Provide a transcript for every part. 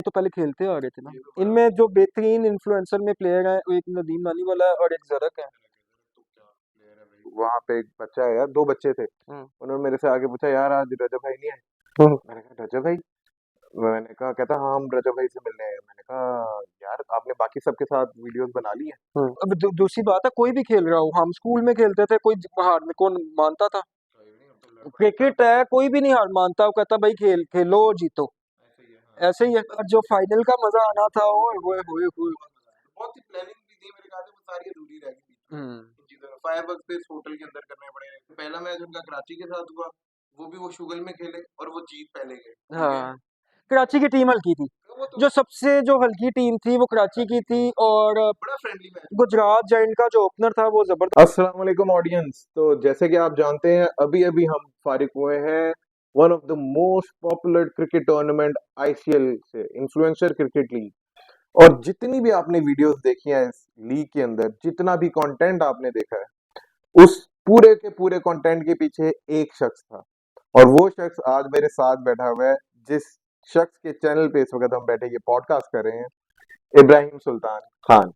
तो पहले खेलते आ रहे थे ना। ये तो बड़ा इनमें बढ़िया जो बेहतरीन इन्फ्लुएंसर में प्लेयर है, एक नदीम नानी वाला है और एक जरक है। तो क्या प्लेयर है भाई। वहां पे एक बच्चा है यार, दो बच्चे थे। हम्म। उन्होंने मेरे से आगे पूछा, यार आज रजब भाई नहीं आए। हम्म। मैंने कहा रजब भाई। मैंने कहा, कहता हाँ हम रजब भाई से मिलने आए हैं। मैंने कहा यार आपने बाकी सबके साथ वीडियोस बना ली है। अब दूसरी बात है, कोई भी खेल रहा हो, हम स्कूल में खेलते थे, कोई हार में कौन मानता था? तो ये नहीं, अब तो लड़का ही था। क्रिकेट है, कोई भी नहीं हार मानता, वो कहता भाई खेल खेलो और जीतो। ऐसे ही है, हाँ। ऐसे ही है। और जो फाइनल का मजा आना था, ओए होए होए। बहुत मजा आया, बहुत ही प्लानिंग भी थी मेरे ख्याल से, वो सारी अधूरी रह गई बीच में। हम्म। इन चीजों में फायरवर्क्स पे इस होटल के अंदर करने पड़े। पहला मैच उनका कराची के साथ हुआ, वो भी वो शुगल में खेले और वो जीत पहले गए, ठीक है। हाँ, कराची की टीम हल्की थी। तो वो तो जो सबसे जो हल्की टीम थी वो कराची की थी। और बड़ा फ्रेंडली मैच था। गुजरात जायंट का जो ओपनर था वो जबरदस्त। अस्सलाम वालेकुम ऑडियंस। तो जैसे कि आप जानते हैं, अभी अभी हम फारिग हुए हैं one of the most popular cricket tournament ICL से, इन्फ्लुएंसर क्रिकेट लीग। और जितनी भी आपने वीडियोस देखी हैं इस लीग के अंदर, जितना भी कंटेंट आपने देखा है, उस पूरे के पूरे कंटेंट के पीछे एक शख्स था। और वो शख्स आज मेरे साथ बैठा हुआ है, जिस शख्स के चैनल पे इस वक्त हम बैठे ये पॉडकास्ट कर रहे हैं, इब्राहिम सुल्तान खान।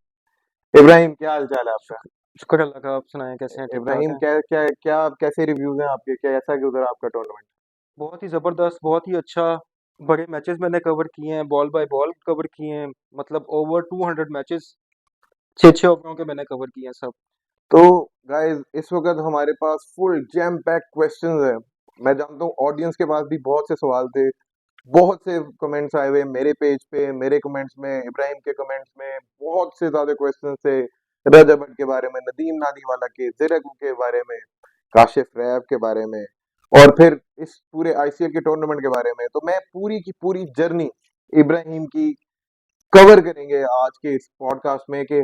इब्राहिम, क्या हाल चाल है आपका? शुक्र अल्लाह का, आप सुनाएं कैसे हैं? ठीक ठाक इब्राहिम, हैं? क्या क्या क्या कैसे रिव्यूज हैं आपके, कैसा गुजरा आपका टूर्नामेंट? बहुत ही जबरदस्त, बहुत ही अच्छा। बड़े मैचेस मैंने कवर किए हैं, बॉल बाय बॉल कवर किए हैं। मतलब ओवर 200 मैचेस, 6-6 ओवरों के मैंने कवर किए हैं सब। तो गाइस, इस वक्त हमारे पास फुल जैम पैक क्वेश्चंस है। मैं जानता हूँ ऑडियंस के पास भी बहुत से सवाल थे, बहुत से कमेंट्स आए हुए मेरे पेज पे, मेरे कमेंट्स में, इब्राहिम के कमेंट्स में बहुत से ज्यादा क्वेश्चंस थे। रजब भट्ट के बारे में, नदीम नानीवाला के, जिरक के बारे में, काशिफ रैब के बारे में, और फिर इस पूरे आईसीएल के टूर्नामेंट के बारे में। तो मैं पूरी की पूरी जर्नी इब्राहिम की कवर करेंगे आज के इस पॉडकास्ट में, कि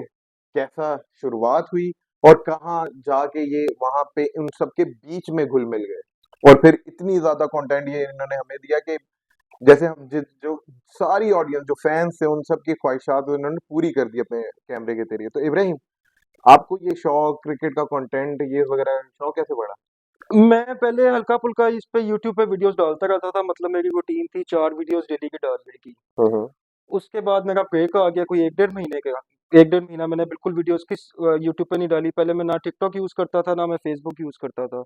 कैसा शुरुआत हुई और कहाँ जाके ये वहां पे उन सबके बीच में घुल मिल गए, और फिर इतनी ज्यादा कंटेंट ये इन्होंने हमें दिया कि जैसे हम जो सारी ऑडियंस जो फैंस थे उन सबकी ख्वाहिशात उन्होंने पूरी कर दी अपने कैमरे के जरिए। तो इब्राहिम, आपको ये शौक क्रिकेट का कंटेंट ये वगैरह शौक कैसे पड़ा? मैं पहले हल्का फुल्का इस पे यूट्यूब पे वीडियोस डालता रहता था। मतलब मेरी रूटीन थी 4 वीडियोस डेली की डालने की। हम्म। उसके बाद मेरा ब्रेक आ गया कोई 1 डेढ़ महीने का। 1 डेढ़ महीना मैंने बिल्कुल वीडियोस किस यूट्यूब पे नहीं डाली। पहले मैं ना टिकटॉक यूज करता था, ना मैं फेसबुक यूज करता था।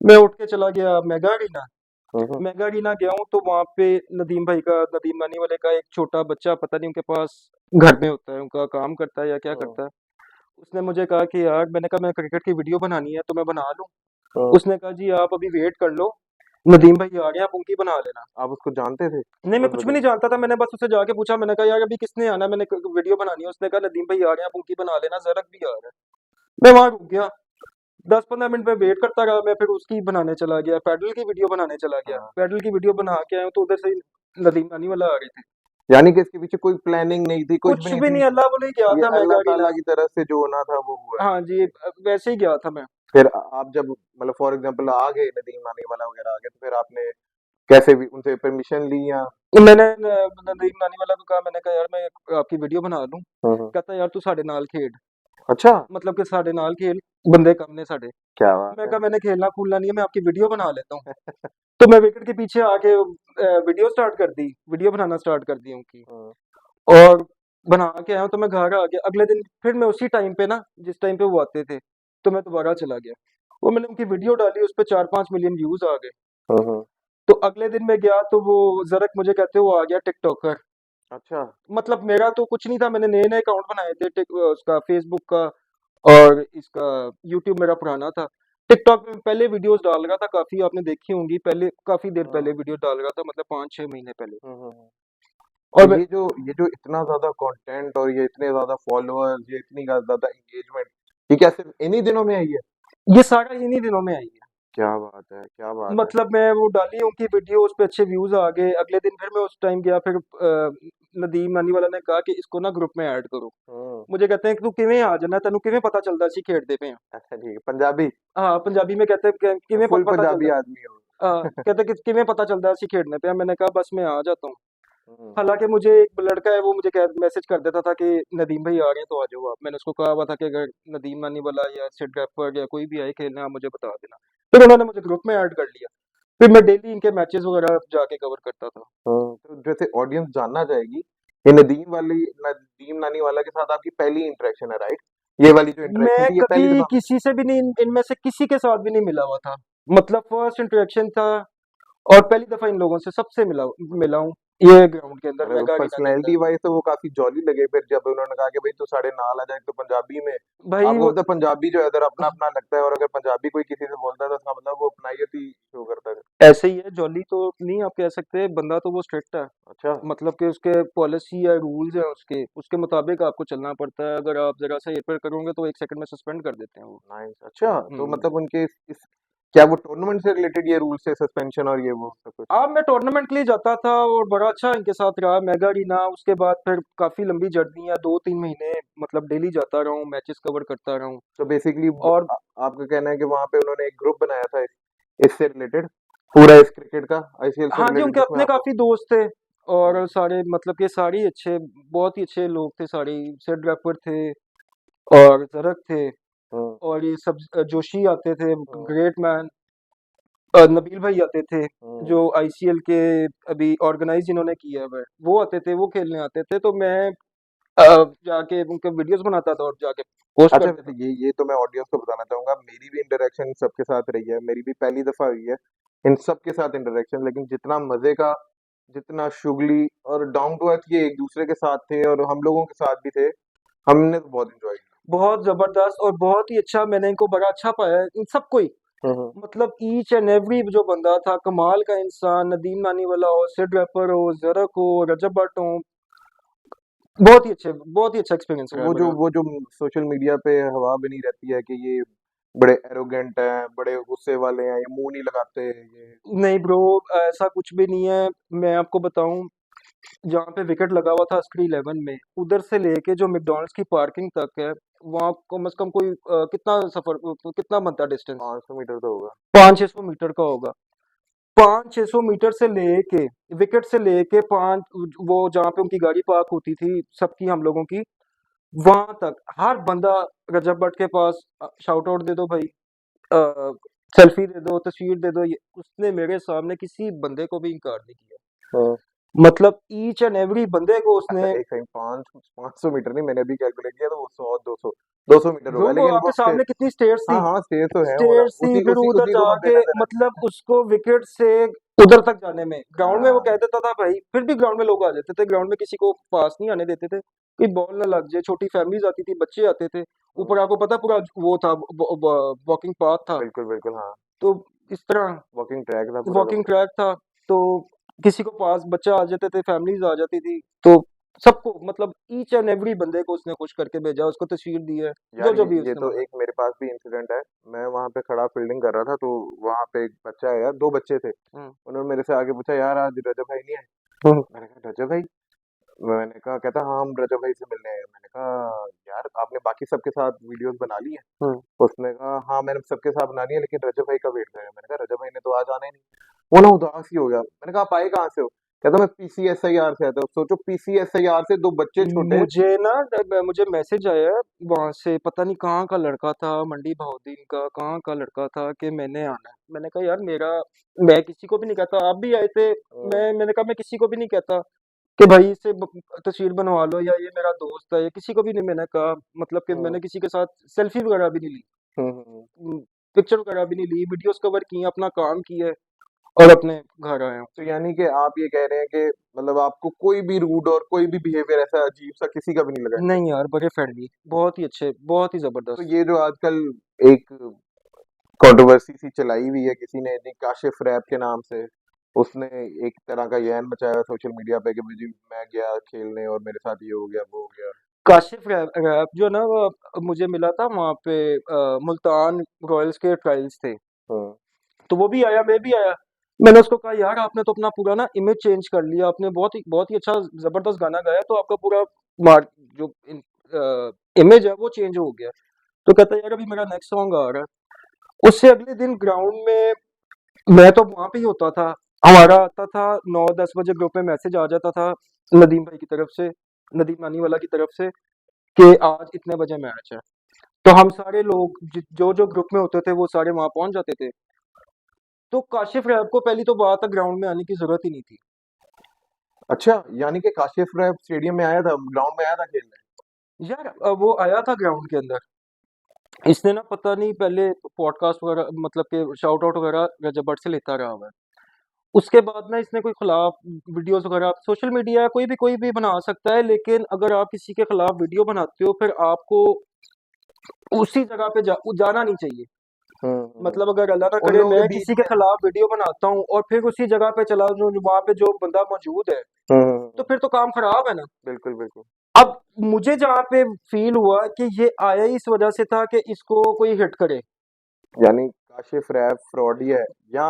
मैं उठ के चला गया मेगा अरीना। हम्म। मेगा अरीना गया हूँ तो वहाँ पे नदीम नानी वाले का एक छोटा बच्चा, पता नहीं उनके पास घर में होता है, उनका काम करता है या क्या हम्म। करता है। उसने मुझे कहा कि यार, मैंने कहा मैं क्रिकेट की वीडियो बनानी है तो मैं बना लूँ। हम्म। उसने कहा जी आप अभी वेट कर लो, नदीम भाई आ रहे हैं, आप उनकी बना लेना। आप उसको जानते थे नहीं, मैं उस कुछ भी वजह नहीं से? जानता था। मैंने बस उससे जाके पूछा, मैंने कहा यार अभी किसने आना है, मैंने वीडियो बनानी है। उसने कहा नदीम भाई आ रहे हैं, आप उनकी बना लेना, जरक भी आ रहा है। मैं वहां रुक गया, 10-15 मिनट में वेट करता रहा। मैं फिर उसकी बनाने चला गया, पैडल की वीडियो बनाने चला गया। हाँ। पैडल की वीडियो बना के आया हूं तो उधर से ही नदीम नानी वाला आ रहे थे। यानी कि इसके पीछे कोई प्लानिंग नहीं थी, कुछ भी कुछ नहीं भी थी। नहीं, अल्लाह बोले ही गया ये था अल्लाह मेगा ताला अरीना। की तरफ से जो होना था वो हुआ। हाँ जी, वैसे ही गया था मैं। फिर आप जब मतलब फॉर एग्जांपल आ गए, नदीम नानी वाला वगैरह आ गए, तो फिर आपने कैसे भी उनसे परमिशन ली या? मैंने नदीम नानी वाला को कहा, मैंने कहा यार मैं आपकी वीडियो बना लूं। हम्म। कहता यार तू साढ़े नाल खेड, अच्छा। मतलब कि साढ़े नाल खेल, बंदे कम ने साढ़े। क्या बात मैं है। कहा मैंने खेलना कूलना नहीं है, मैं आपकी वीडियो बना लेता हूँ। तो मैं विकेट के पीछे आके वीडियो स्टार्ट कर दी, वीडियो बनाना स्टार्ट कर दी उनकी। हम्म। और बना के आया हूँ तो मैं घर आ गया अगले दिन। फिर मैं उसी टाइम पे ना, जिस टाइम पे वो आते थे, तो मैं दोबारा चला गया। वो मैंने उनकी वीडियो डाली, उस पर 4-5 मिलियन व्यूज आ गए। हम्म। तो अगले दिन मैं गया तो वो जरक मुझे कहते वो आ गया टिकटॉकर। अच्छा। मतलब मेरा तो कुछ नहीं था, मैंने नए नए अकाउंट बनाए थे, उसका फेसबुक का और इसका यूट्यूब मेरा पुराना था। टिकटॉक में पहले वीडियोस डाल रहा था, काफी आपने देखी होंगी, पहले काफी देर पहले हम्म। वीडियो डाल रहा था, मतलब 5-6 महीने पहले। हम्म। तो और मैं ये जो इतना ज्यादा कंटेंट और ये इतने ज्यादा फॉलोअर्स, ये इतनी ज्यादा एंगेजमेंट, ये क्या सिर्फ इन्हीं दिनों में आई है? ये सारा इन्हीं दिनों में आई है। क्या बात है, क्या बात है। मतलब मैं वो डाली उनकी वीडियो, उस पे अच्छे व्यूज आ गए। अगले दिन फिर मैं उस टाइम गया, फिर नदीम नानी वाला ने कहा कि इसको ना ग्रुप में ऐड करो। हम्म। मुझे कहते हैं कि तू किवें आ जाना, तेनू किवें पता चलदा सी खेडदे पे हैं। अच्छा, ठीक है, पंजाबी। हाँ, पंजाबी में कहते हैं कि किवें फुल पता पंजाबी चलदा। आदमी हो। कहते कि किवें पता चलदा सी खेडने पे हैं। मैंने कहा बस मैं आ जाता हूँ। हम्म। हालांकि मुझे एक लड़का है, वो मुझे मैसेज कर देता था कि नदीम भाई आ रहे हैं तो आ जाओ आप। मैंने उसको कहा हुआ था कि अगर नदीम नानी वाला या सिड रैपर या कोई भी आए खेलने, आप मुझे बता देना। फिर उन्होंने मुझे ग्रुप में ऐड कर लिया। फिर मैं डेली इनके मैचेस वगैरह जाके कवर करता था। तो जैसे ऑडियंस जानना चाहेगी, ये नदीम नानी वाला के साथ आपकी पहली इंटरेक्शन है, राइट? ये वाली जो इंटरेक्शन मैं थी, ये पहली कभी दफा मिले? किसी से भी नहीं, इनमें से किसी के साथ भी नहीं मिला हुआ था। मतलब फर्स्ट इंटरेक्शन था और पहली दफा इन लोगों से सबसे मिला मिला हूँ ये ग्राउंड के अंदर अरे मेगा अरीना के अंदर। पर्सनैलिटी वाइज तो वो काफी जॉली लगे, फिर जब उन्होंने कहा कि भाई तू साढ़े नाल आ जाए, तो पंजाबी में भाई आपको पता है, पंजाबी जो है इधर अपना अपना लगता है, और अगर पंजाबी कोई किसी से बोलता है तो उसका मतलब वो अपनाइत ही शो करता है। ऐसे ही है, जॉली तो नहीं आप कह सकते, बंदा तो वो स्ट्रिक्ट है। अच्छा। मतलब कि उसके पॉलिसी है, रूल्स है, उसके उसके मुताबिक आपको चलना पड़ता है। अगर आप जरा सा हेरफेर करोगे तो 1 सेकंड में सस्पेंड कर देते हैं वो। नाइस। अच्छा, तो हम्म। मतलब उनके क्या वो टूर्नामेंट से रिलेटेड ये रूल्स है, सस्पेंशन और ये वो सब कुछ? अब मैं टूर्नामेंट के लिए जाता था और बड़ा अच्छा इनके साथ रहा मेगा अरीना। उसके बाद फिर काफी लंबी जर्नी है, 2-3 महीने मतलब डेली जाता रहा हूँ, मैचेस कवर करता रहा हूँ। तो बेसिकली और आपका कहना है कि वहां पे उन्होंने एक ग्रुप बनाया था इससे रिलेटेड, पूरा इस क्रिकेट का, आईसीएल से हाँ जी, रिलेटेड, उनके जिसमें अपने आप? काफी दोस्त थे हम्म, और सारे मतलब कि सारे ही अच्छे, बहुत ही अच्छे लोग थे सारे। सेड रैपर थे और जरक थे हम्म, और ये सब जोशी आते थे, हम्म, ग्रेट मैन, नबील भाई आते थे हम्म। जो आईसीएल के अभी ऑर्गेनाइज जिन्होंने किया है वो आते थे, वो खेलने आते थे। तो मैं जाके उनके वीडियोस बनाता था और जाके पोस्ट कर अच्छा, देता वैसे था। ये तो मैं ऑडियंस को बताना चाहूंगा, मेरी भी इंटरेक्शन सबके साथ रही है, मेरी भी पहली दफा हुई है इन सबके साथ इंटरेक्शन, लेकिन जितना मजे का, जितना शुगली और डाउन टू अर्थ ये एक दूसरे के साथ थे और हम लोगों के साथ भी थे, हमने तो बहुत एंजॉय बहुत जबरदस्त और बहुत ही अच्छा, मैंने इनको बड़ा अच्छा पाया इन सबको ही। किया। मतलब ईच एंड एवरी जो बंदा था कमाल का इंसान, नदीम नानी वाला हो, सिड रैपर हो, जरक हो, रजब भट्ट हो, बहुत ही अच्छे, बहुत ही अच्छा एक्सपीरियंस तो रहा है मेरा। वो जो सोशल मीडिया पे हवा बनी रहती है कि ये बड़े एरोगेंट हैं, बड़े गुस्से वाले हैं, ये मुंह नहीं लगाते, ये। नहीं ब्रो, ऐसा कुछ भी नहीं है। मैं आपको बताऊं, जहाँ पे विकेट लगा हुआ था अस्करी 11 में, उधर से लेके जो मैकडॉनल्ड्स की पार्किंग तक है, वहाँ कम से कम कोई कितना सफर, कितना बनता है डिस्टेंस? 500 मीटर तो होगा। 500-600 मीटर का होगा। 500-600 मीटर से लेके विकेट से लेके पांच, वो जहाँ पे उनकी गाड़ी पार्क होती थी सबकी, हम लोगों की, वहां तक हर बंदा रजब भट्ट के पास शाउट आउट दे दो भाई, सेल्फी दे दो, तस्वीर दे दो, ये उसने मेरे सामने किसी बंदे को भी इनकार नहीं किया। हाँ। मतलब ईच एंड एवरी बंदे को अच्छा, उसने। एक सेकंड, 500 मीटर नहीं, मैंने अभी कैलकुलेट किया, तो वो 100 200 200 मीटर ब्रो होगा, वो लेकिन वो आपके स्टेज। सामने कितनी स्टेयर्स हाँ थी, हाँ, स्टेज तो है, वो स्टेयर्स थी, उसी फिर उसी उधर उसी को जाके मद्देनजर रखते मतलब उसको विकेट से उधर तक जाने में, हैं। ग्राउंड में वो कह हाँ। देता था भाई, फिर भी ग्राउंड में लोग आ जाते थे, ग्राउंड में किसी को पास नहीं आने देते थे, कोई बॉल ना लग जाए, छोटी फैमिलीज आती थी, बच्चे आते थे। ऊपर हम्म, आपको पता पूरा वो था, वॉकिंग पाथ था। बिल्कुल बिल्कुल, हाँ। तो इस तरह वॉकिंग ट्रैक था पूरा का वॉकिंग पूरा। ट्रैक था। तो किसी को पास बच्चा आ जाते थे, फैमिलीज आ जाती थी, तो सबको मतलब ईच एंड एवरी बंदे को उसने खुश करके भेजा, उसको तस्वीर दी है, जो यार, जो भी ये उसने तो मांगा। एक मेरे पास भी इंसिडेंट है। मैं वहां पे खड़ा फील्डिंग कर रहा था, तो वहां पे एक बच्चा है यार, दो बच्चे थे। हम्म। उन्होंने मेरे से आगे पूछा, यार आज रजब भाई नहीं आए? हम्म। मैंने कहा रजब भाई? मैंने कहा, कहता हाँ हम रजब भाई से मिलने आए हैं। मैंने कहा यार आपने बाकी सबके साथ वीडियोस बना ली है? हम्म। उसने कहा हाँ मैंने सबके साथ बना ली है, लेकिन रजब भाई का वेट कर रहे हैं। मैंने कहा रजब भाई ने तो आज आना ही नहीं। वो ना उदास ही हो गया। मैंने कहा आप आए कहाँ से हो? कहता मैं पीसीएसआईआर से आता हूँ। सोचो, पीसीएसआईआर से दो बच्चे छोटे। मुझे ना मुझे मैसेज आया वहां से, पता नहीं कहाँ का लड़का था, मंडी बहाउद्दीन का कहाँ का लड़का था, कि मैंने आना है। मैंने कहा यार मेरा, मैं किसी को भी नहीं कहता, आप भी आए थे। मैंने कहा मैं किसी को भी नहीं कहता कि भाई इससे तस्वीर बनवा लो, या ये मेरा दोस्त है, या किसी को भी नहीं मैंने कहा। मतलब कि हम्म, मैंने किसी के साथ सेल्फी वगैरह भी नहीं ली, हम्म, हम्म। पिक्चर वगैरह भी नहीं ली, वीडियोस कवर की, अपना काम किया है और अपने घर आया हूँ। तो यानी कि आप ये कह रहे हैं कि मतलब आपको कोई भी रूड और कोई भी बिहेवियर ऐसा अजीब सा किसी का भी नहीं लगा इनके नहीं साथ? यार, बड़े फ्रेंडली, बहुत ही अच्छे, बहुत ही तो जबरदस्त। ये जो आजकल एक कंट्रोवर्सी सी चलाई हुई है, किसी ने जी काशिफ रैप के नाम से, उसने एक तरह का यहन मचाया सोशल मीडिया पे कि जी मैं गया खेलने और मेरे साथ ये हो गया वो हो गया। काशिफ रैप जो ना वो मुझे मिला था वहाँ पे, मुल्तान रॉयल्स के ट्रायल्स थे, हम्म, तो वो भी आया, मैं भी आया। मैंने उसको कहा यार आपने तो अपना पूरा ना इमेज चेंज कर लिया, आपने बहुत ही अच्छा जबरदस्त गाना गाया, तो आपका पूरा मार्क जो इमेज है वो चेंज हो गया। तो कहता है यार अभी मेरा नेक्स्ट सॉन्ग आ रहा है। उससे अगले दिन ग्राउंड में, मैं तो वहां पे ही होता था, हमारा आता था 9-10 बजे ग्रुप में मैसेज आ जाता था नदीम भाई की तरफ से, नदीम नानी वाला की तरफ से, कि आज इतने बजे मैच है। तो हम सारे लोग जो जो ग्रुप में होते थे वो सारे वहां पहुंच जाते थे। तो काशिफ रैब को पहली तो बात है ग्राउंड में आने की जरूरत ही नहीं थी। अच्छा, यानी कि काशिफ रैब स्टेडियम में आया था, ग्राउंड में आया था खेलने। यार वो आया था ग्राउंड के अंदर, इसने ना पता नहीं पहले पॉडकास्ट वगैरह मतलब के शाउट आउट वगैरह रजब भट्ट से लेता रहा हुआ है। उसके बाद ना इसने कोई खिलाफ वीडियोस वगैरह, सोशल मीडिया कोई भी बना सकता है, लेकिन अगर आप किसी के खिलाफ वीडियो बनाते हो फिर आपको उसी जगह पे जाना नहीं चाहिए। मतलब अगर अल्लाह ना उन करे लोगों के मैं बीच किसी के में। खिलाफ वीडियो बनाता हूँ और फिर उसी जगह पे चला जो वहां पे जो बंदा मौजूद है, तो फिर तो काम खराब है ना। बिल्कुल बिल्कुल। अब मुझे जहाँ पे फील हुआ कि ये आया ही इस वजह से था कि इसको कोई हिट करे। यानी काशिफ रैब फ्रॉडी है, या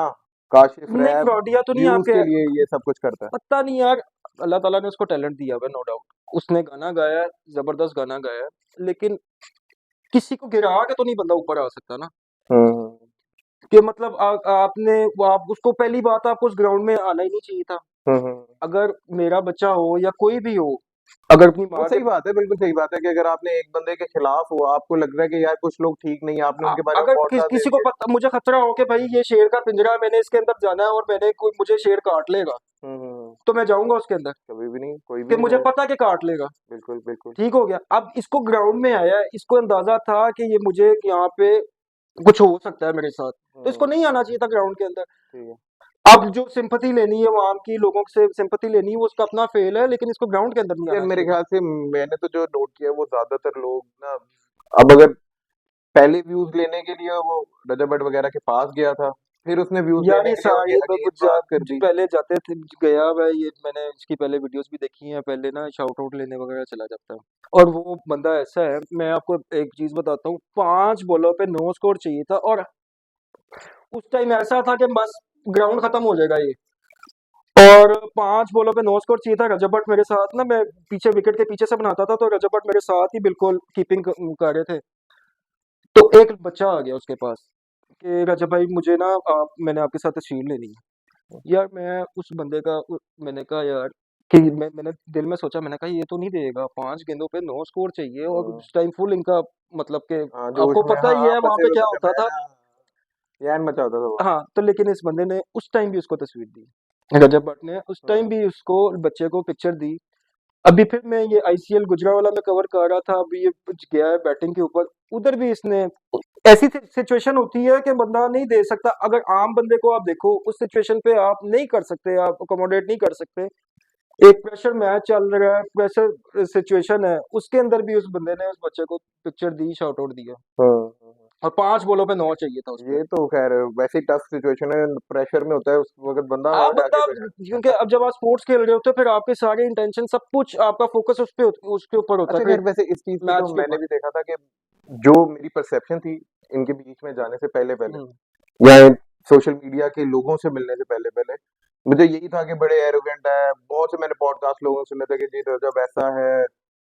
काशिफ नहीं, रैब फ्रॉडिया तो नहीं यहाँ व्यूज पे के है। लिए ये सब कुछ करता है। पता नहीं यार, अल्लाह ताला ने उसको टैलेंट दिया हुआ है, नो डाउट उसने गाना गाया है, जबरदस्त गाना गाया है, लेकिन किसी को गिरा के तो नहीं बंदा ऊपर आ सकता ना। हम्म कि मतलब आप उसको पहली बात आपको उस ग्राउंड में आना ही नहीं चाहिए था। हम्म। अगर मेरा बच्चा हो या कोई भी हो, अगर अपनी वो माँ के सही बात है, बिल्कुल सही बात है कि अगर आपने एक बंदे के खिलाफ हो, आपको लग रहा है कि यार कुछ लोग ठीक नहीं है, आपने उनके बारे में अगर पॉडकास्ट दे किसी को दिए। पता, मुझे खतरा हो कि भाई ये शेर का पिंजरा है, मैंने इसके अंदर जाना है और मुझे शेर काट लेगा, हम्म। तो मैं जाऊंगा उसके अंदर कभी भी नहीं, कोई भी कि नहीं मुझे जाएगा। पता कि काट लेगा। बिल्कुल बिल्कुल। ठीक हो गया। अब इसको ग्राउंड में आया है, इसको अंदाजा था कि ये मुझे यहाँ पे कुछ हो सकता है मेरे साथ, तो इसको नहीं आना चाहिए था ग्राउंड के अंदर। ठीक है। अब जो सिंपैथी लेनी है वहां की लोगों से, सिंपैथी लेनी है, वो उसका अपना फेल है, लेकिन इसको ग्राउंड के अंदर नहीं यार आना मेरे चाहिए था। ख्याल से मैंने तो जो नोट किया वो ज्यादातर लोग ना, अब अगर पहले व्यूज लेने के लिए वो रजब भट्ट वगैरह के पास गया था, फिर उसने व्यूज यार लेने ये के लिए उनकी सारी अगेंस्ट बात कर दी। पहले जाते थे, गया हुआ है ये, मैंने इसकी पहले वीडियोस भी देखी हैं, पहले ना शाउट आउट लेने वगैरह चला जाता है। और वो बंदा ऐसा है, मैं आपको एक चीज बताता हूँ, 5 बॉलों पे 9 स्कोर चाहिए था, और उस टाइम ऐसा था कि बस ग्राउंड खत्म हो जाएगा ये, और 5 बॉलों पे 9 स्कोर चाहिए था। रजब भट्ट मेरे साथ ना, मैं पीछे विकेट के पीछे से बनाता था, तो रजब भट्ट मेरे साथ ही बिल्कुल कीपिंग कर रहे थे। तो एक बच्चा आ गया उसके पास कि रजब भाई मुझे ना मैंने आपके साथ तस्वीर लेनी है। यार मैं उस बंदे का मैंने कहा यार कि मैंने दिल में सोचा, मैंने कहा ये तो नहीं देगा, 5 गेंदों पे 9 स्कोर चाहिए, और हम्म, उस टाइम फुल इनका मतलब कि हाँ जोश आपको में, पता हाँ ही है आपस वहां में पे वो क्या बंदे होता था। बैठा, यार मचा होता था वो। हाँ, तो लेकिन इस बंदे ने उस टाइम भी उसको तस्वीर दी, रजब भट्ट ने उस टाइम हम्म भी उसको, बच्चे को पिक्चर दी। अभी फिर मैं ये आईसीएल गुजरांवाला में कवर कर रहा था, अभी ये कुछ गया है बैटिंग के ऊपर, उधर भी इसने, ऐसी सिचुएशन होती है कि बंदा नहीं दे सकता। अगर आम बंदे को आप देखो, उस सिचुएशन पे आप नहीं कर सकते, आप अकोमोडेट नहीं कर सकते। एक प्रेशर मैच चल रहा है, प्रेशर सिचुएशन है, उसके अंदर भी उस बंदे ने उस बच्चे को पिक्चर दी, शॉट आउट दिया, हम्म। और 5 बॉलों पे 9 चाहिए था उस पे। ये तो खैर वैसे ही टफ सिचुएशन है, प्रेशर में होता है उस वक्त बंदा, आप और जाके बंदा, कुछ क्योंकि अब जब आप स्पोर्ट्स खेल रहे होते हो, फिर आपके सारे इंटेंशन, सब कुछ आपका फोकस उसके ऊपर होता अच्छा है, खैर, फिर वैसे इस चीज पे तो मैच के मैंने ऊपर। भी देखा था कि जो मेरी परसेप्शन थी इनके बीच में जाने से पहले पहले, हम्म। या सोशल मीडिया के लोगों से मिलने से पहले पहले, मुझे यही था कि बड़े एरोगेंट है। बहुत से मैंने पॉडकास्ट लोगों से सुने थे कि जी रजब ऐसा है,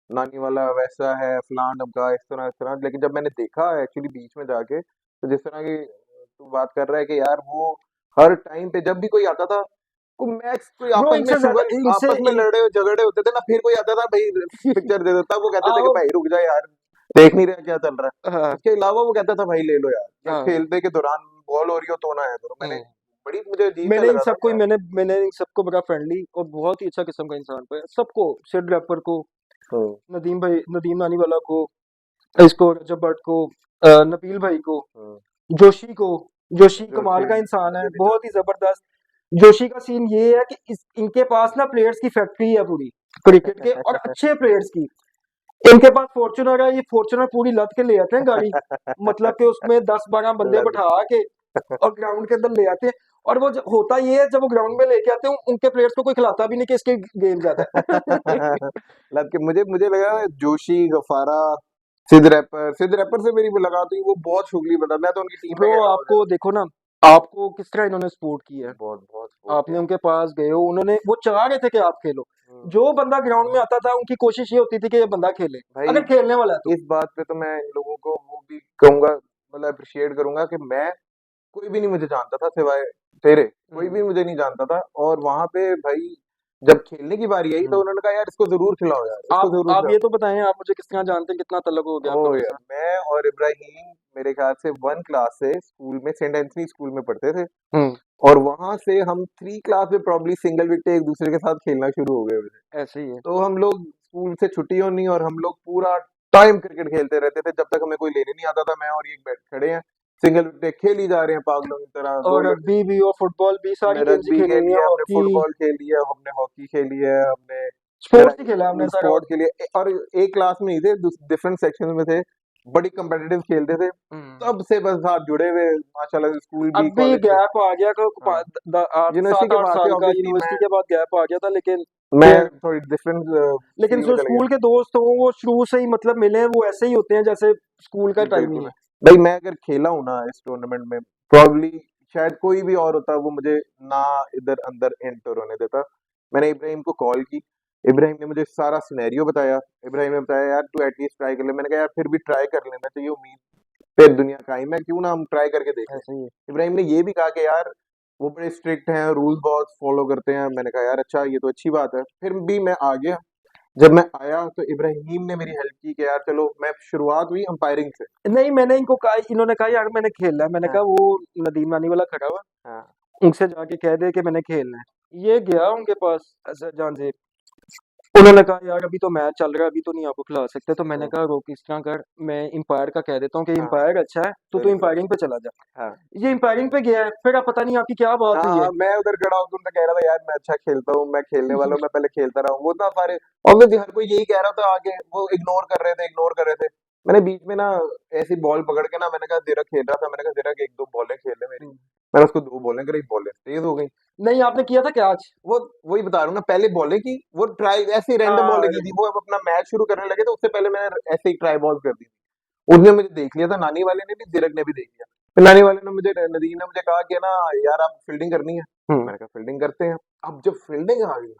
नानी वाला वैसा है, फलान का इस तरह। लेकिन जब मैंने देखा एक्चुअली बीच में जाके, तो जिस तरह की तू बात कर रहा है कि यार वो हर टाइम पे जब भी कोई आता था, को मैच कोई ब्रो आपस में इनसे ज्यादा शुगर, इनसे आपस में इन लड़े झगड़े होते थे ना, फिर कोई आता था भाई पिक्चर दे देता, वो कहते थे कि आओ। भाई रुक जा यार, देख नहीं रहा क्या चल रहा है। हाँ। उसके अलावा वो कहता था भाई ले लो यार, या हाँ। खेलते के दौरान बॉल हो रही हो तो ना आया करो। मैंने हम्म। बड़ी, मुझे अजीब सा मैंने इन लगा था कि सबको यार। मैंने इन सबको बड़ा फ्रेंडली और बहुत ही अच्छा किस्म का इंसान पाया, सबको, सिड रैपर को, हम्म नदीम भाई, नदीम नानी वाला को, इसको रजब भट्ट को, नबील भाई को, हम्म। जोशी को। जोशी कमाल जोशी, का इंसान है, मुझे भी बहुत ही जोशी। जबरदस्त। जोशी का सीन ये है कि इनके पास ना प्लेयर्स की फैक्ट्री है पूरी, क्रिकेट के, और अच्छे प्लेयर्स की। इनके पास फॉर्च्यूनर है, ये फॉर्च्यूनर पूरी लद के ले आते हैं गाड़ी, मतलब कि उसमें 10-12 बंदे लद बैठा के और ग्राउंड के अंदर ले आते हैं। और वो होता ये है, जब वो ग्राउंड में लेके आते हैं, उनके प्लेयर्स को कोई खिलाता भी नहीं कि इसके गेम ज्यादा है। लद के, मुझे मुझे लगा जोशी, गफारा, सिद्ध रैपर से मेरी मुलाकात हुई, वो बहुत शुगली बंदा, मैं तो उनकी टीम में ब्रो गया हुआ था। आपको देखो ना, आपको किस तरह इन्होंने सपोर्ट किया है, बहुत बहुत सपोर्ट आपने किया। उनके पास गए हो, उन्होंने, वो चाह रहे थे कि आप खेलो। हम्म। जो बंदा ग्राउंड में आता था उनकी कोशिश ये होती थी कि ये बंदा खेले, भाई अगर खेलने वाला है तो। इस बात पे तो मैं इन लोगों को वो भी कहूंगा, मतलब अप्रिशिएट करूंगा कि मैं, कोई भी नहीं मुझे जानता था सिवाय तेरे, कोई हम्म। भी मुझे नहीं जानता था, और वहां पे भाई जब खेलने की बारी आई तो हम्म। उन्होंने कहा यार इसको जरूर खिलाओ, यार इसको जरूर आप खिलाओ। ये तो बताएं, आप मुझे किस तरह जानते हैं, कितना तल्लुक हो गया ओ आपका मेरे यार, साथ। मैं और इब्राहिम मेरे ख्याल से 1 क्लास से स्कूल में, सेंट एंथनी स्कूल में पढ़ते थे। हम्म। और वहां से हम 3 क्लास में प्रॉब्ली सिंगल विकेट एक दूसरे के साथ खेलना शुरू हो गए थे। ऐसे ही है। तो हम लोग स्कूल से छुट्टी होनी और हम लोग पूरा टाइम क्रिकेट खेलते रहते थे जब तक हमें कोई लेने नहीं आता था। मैं और ये बैठ खड़े हैं, सिंगल विकेट खेल ही जा रहे हैं पागलों की तरह। वो और रग्बी भी और फुटबॉल भी, सारी हमने गेम्स ही रग्बी खेली हुई खेली है, है, हमने हॉकी, फुटबॉल खेली है, हमने हॉकी खेली है, हमने स्पोर्ट्स ही लड़ाई खेला हमने सारा। स्पोर्ट के लिए। और एक क्लास में ही थे, डिफरेंट सेक्शन में थे, बड़ी कंपेटिटिव खेलते थे। हम्म। तब से बस साथ जुड़े हुए माशाल्लाह से, स्कूल भी अभी कॉलेज भी। गैप आ गया हाँ, यूनिवर्सिटी सात के आठ बाद से साल का, ऑब्वियसली यूनिवर्सिटी के बाद गैप आ गया था, लेकिन मैं फिर थोड़ी डिफरेंट लेकिन फील्ड में जो चले गया। स्कूल के दोस्त हो वो शुरू से ही मतलब मिले हैं, वो ऐसे ही होते हैं जैसे स्कूल का जी टाइम ही बिल्कुल। है। भाई मैं अगर खेला हूं ना इस टूर्नामेंट में, प्रॉब्ली शायद कोई भी और होता वो मुझे ना इधर अंदर एंटर होने देता। मैंने इब्राहिम को कॉल की, इब्राहिम ने मुझे सारा सिनेरियो बताया। इब्राहिम ने बताया यार तू एटलीस्ट ट्राई कर ले। मैंने कहा यार फिर भी ट्राई कर लेना चाहिए, उम्मीद पे दुनिया कायम है, क्यों ना हम ट्राई करके देख लें। ऐसे ही है। इब्राहिम ने ये भी कहा कि यार वो बड़े स्ट्रिक्ट हैं, रूल बहुत फॉलो करते हैं। मैंने कहा यार अच्छा ये तो अच्छी बात है। फिर भी मैं आ गया। जब मैं आया तो इब्राहिम ने मेरी हेल्प की कि यार चलो, मैं शुरुआत हुई अंपायरिंग से। नहीं, मैंने इनको कहा, इन्होंने कहा यार मैंने खेलना है, मैंने हाँ कहा वो नदीम नानी वाला खड़ा हुआ, हाँ उनसे जाके कह दे कि मैंने खेलना है। ये गया उनके पास जान से, उन्होंने कहा यार अभी तो मैच चल रहा है, अभी तो नहीं आपको खिला सकते। तो मैंने हाँ कहा रोक, इस तरह कर, मैं एम्पायर का कह देता हूँ कि हाँ, एम्पायर अच्छा है तो तू बिल्कुल। एम्पायरिंग पे चला जा। हाँ ये एम्पायरिंग पे गया है, फिर अब पता नहीं आपकी क्या बात हुई है। हाँ, मैं उधर खड़ा होकर उनसे कह रहा था यार मैं अच्छा खेलता हूँ, मैं खेलने वाला हूँ, मैं पहले खेलता रहा हूँ। वो ना सारे ऑब्वियसली हर कोई यही कह रहा था आगे, वो इग्नोर कर रहे थे। मैंने बीच में ना ऐसी बॉल पकड़ के ना, मैंने कहा जीरक खेल रहा था, मैंने कहा जीरक एक दो बॉलें खेल ले मेरी। मैंने उसको 2 बॉलें करी, बॉलें तेज हो गई। नहीं, आपने किया था क्या आज? वो वही बता रहा हूँ ना, पहले बॉलें की, वो ट्राई ऐसी रैंडम बॉलें की थी। वो अब अपना मैच शुरू करने लगे तो उससे पहले मैंने ऐसे ही ट्राई बॉल कर दी थी। उसने मुझे देख लिया था, नानी वाले ने भी, जीरक ने भी देख लिया। फिर नानी वाले ने मुझे, नदीम ने मुझे कहा कि ना यार आप फील्डिंग करनी है। हम्म। मैंने कहा फील्डिंग करते हैं। अब जब फील्डिंग आ गई,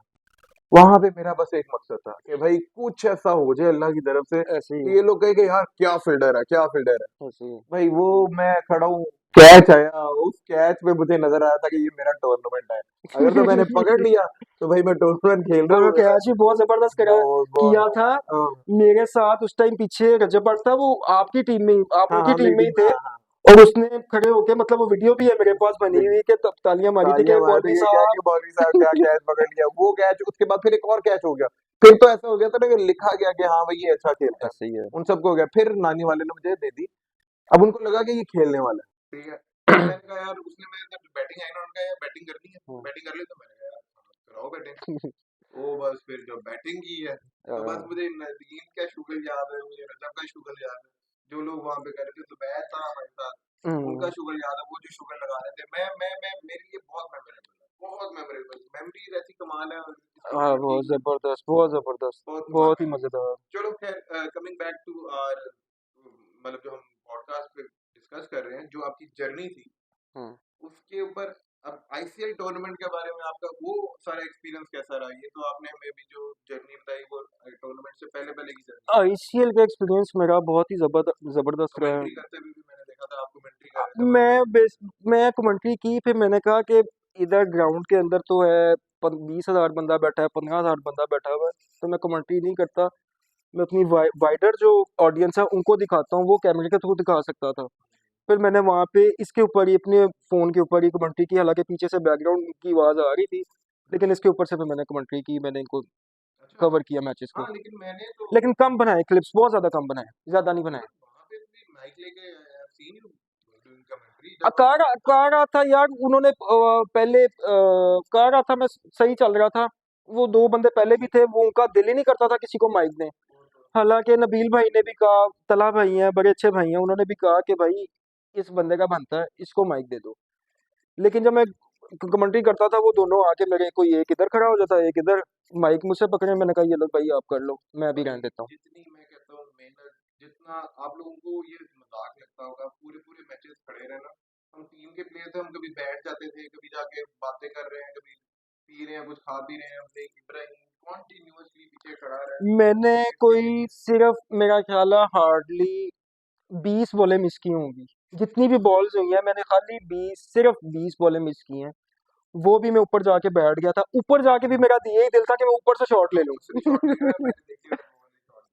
वहां पे मेरा बस एक मकसद था कि भाई कुछ ऐसा हो जाए अल्लाह की तरफ से ऐसे ही है। कि ये लोग कहे कि यार क्या फील्डर है, क्या फील्डर है। ऐसे ही है। भाई वो मैं खड़ा हूँ, कैच आया, उस कैच पे मुझे नजर आया था कि ये मेरा टूर्नामेंट है। अगर तो मैंने पकड़ लिया तो भाई मैं टूर्नामेंट खेल रहा और वो हूँ। कैच भी बहुत जबरदस्त करा बहुत बहुत। किया था। हाँ मेरे साथ उस टाइम पीछे रजब भट्ट था, वो आपकी टीम में आप हाँ उनकी हाँ, टीम मेरी में ही टीम में, थे। हाँ हाँ। और उसने खड़े होके, मतलब वो वीडियो भी है मेरे पास बनी बिल्कुल। हुई, कि तब तालियां मारी थी तालियां कि मारते मौलवी ये क्या कि मौलवी साहब क्या साहब। कैच पकड़ लिया। वो कैच, उसके बाद फिर एक और कैच हो गया। फिर तो ऐसा हो गया था ना कि लिखा गया कि हाँ भाई ये अच्छा खेलता है। ऐसे ही है। उन सबको हो गया। फिर नानी वाले ने मुझे दे दी। अब उनको लगा कि ये खेलने वाला है, ठीक है। फिर मैंने कहा यार, उसने मेरे जब बैटिंग आई ना, उन्होंने कहा यार बैटिंग करनी है, हम्म। बैटिंग कर ले। तो मैंने कहा यार हाँ, कराओ बैटिंग। ओ बस फिर जब बैटिंग की है तो बस हाँ। मुझे नदीम का शुगर याद है, मुझे रजब का शुगर याद है, जो लोग वहां पे कर रहे थे। जुबैर था हमारे साथ, उनका हम्म। शुगर याद है, वो जो शुगर लगा रहे थे। मैं मेरे लिए बहुत मेमोरेबल है, बहुत मेमोरेबल। मेमोरीज ऐसी कमाल है, और इसकी हाँ, मेमोरी बहुत जबरदस्त, बहुत जबरदस्त, बहुत कमाल बहुत ही मेमोरी। मजेदार। चलो खैर, कमिंग बैक टू आवर, मतलब जो हम पॉडकास्ट पे डिस्कस कर रहे हैं, जो आपकी जर्नी थी हम्म। उसके ऊपर। अब आईसीएल टूर्नामेंट के बारे में आपका वो सारा एक्सपीरियंस कैसा रहा? ये तो आपने हमें भी जो जर्नी बताई वो टूर्नामेंट से पहले पहले की जर्नी है। आईसीएल का एक्सपीरियंस मेरा बहुत ही जबरदस्त रहा है। कमेंट्री करते हुए भी मैंने देखा था, आप कमेंट्री कर रहे थे वहां पे। मैं कमेंट्री की, फिर मैंने कहा कि इधर ग्राउंड के अंदर तो है 20,000 बंदा बैठा है, 15,000 बंदा बैठा हुआ है, तो मैं कमेंट्री नहीं करता। मैं अपनी वाइडर जो ऑडियंस है उनको दिखाता हूँ, वो कैमरे के थ्रू दिखा सकता था। फिर मैंने वहाँ पे इसके ऊपर ही, अपने फ़ोन के ऊपर ही कमेंट्री की, हालांकि पीछे से बैकग्राउंड की आवाज़ आ रही थी, लेकिन इसके ऊपर से फिर मैंने कमेंट्री की, मैंने इनको अच्छा। कवर किया मैचेस को। हाँ लेकिन मैंने तो लेकिन कम बनाए क्लिप्स, बहुत ज़्यादा कम बनाए, ज़्यादा नहीं बनाए। मतलब वहां पे भी माइक लेके सीन यू डूइंग कमेंट्री जब कह रहा था यार, उन्होंने पहले कह रहा था, मैं सही चल रहा था, वो दो बंदे पहले भी थे, वो उनका दिल ही नहीं करता था किसी को माइक दें। हालांकि नबील भाई ने भी कहा, तला भाई हैं, बड़े अच्छे भाई हैं, उन्होंने भी कहा कि भाई इस बंदे का बनता है, इसको माइक दे दो। लेकिन जब मैं कमेंट्री करता था, वो दोनों आके मेरे, कोई एक इधर खड़ा हो जाता, एक इधर, माइक मुझसे पकड़े, मैंने कहा ये लो भाई आप कर लो, मैं अभी भाई रहने देता हूँ। जितनी मैं कहता हूँ मेहनत, जितना आप लोगों को ये मजाक लगता होगा, पूरे पूरे मैचेस खड़े रहना। हम टीम के प्लेयर थे, हम कभी बैठ जाते थे, कभी जाके बातें कर रहे हैं, कभी पी रहे हैं, कुछ खा पी रहे हैं। हमने इब्राहिम कॉन्टिन्यूअसली पीछे खड़ा रहा है। मैंने इसके कोई सिर्फ, मेरा ख्याल है हार्डली 20 बॉलें मिस की होंगी। जितनी भी बॉल्स हुई हैं, मैंने खाली 20, सिर्फ 20 बॉलें मिस की हैं। वो भी मैं ऊपर जाके बैठ गया था, ऊपर जाके भी मेरा यही दिल था कि मैं ऊपर से शॉट ले लूं। ऊपर से भी शॉट लेगा, मैंने देखे हुए वो वाले शॉट।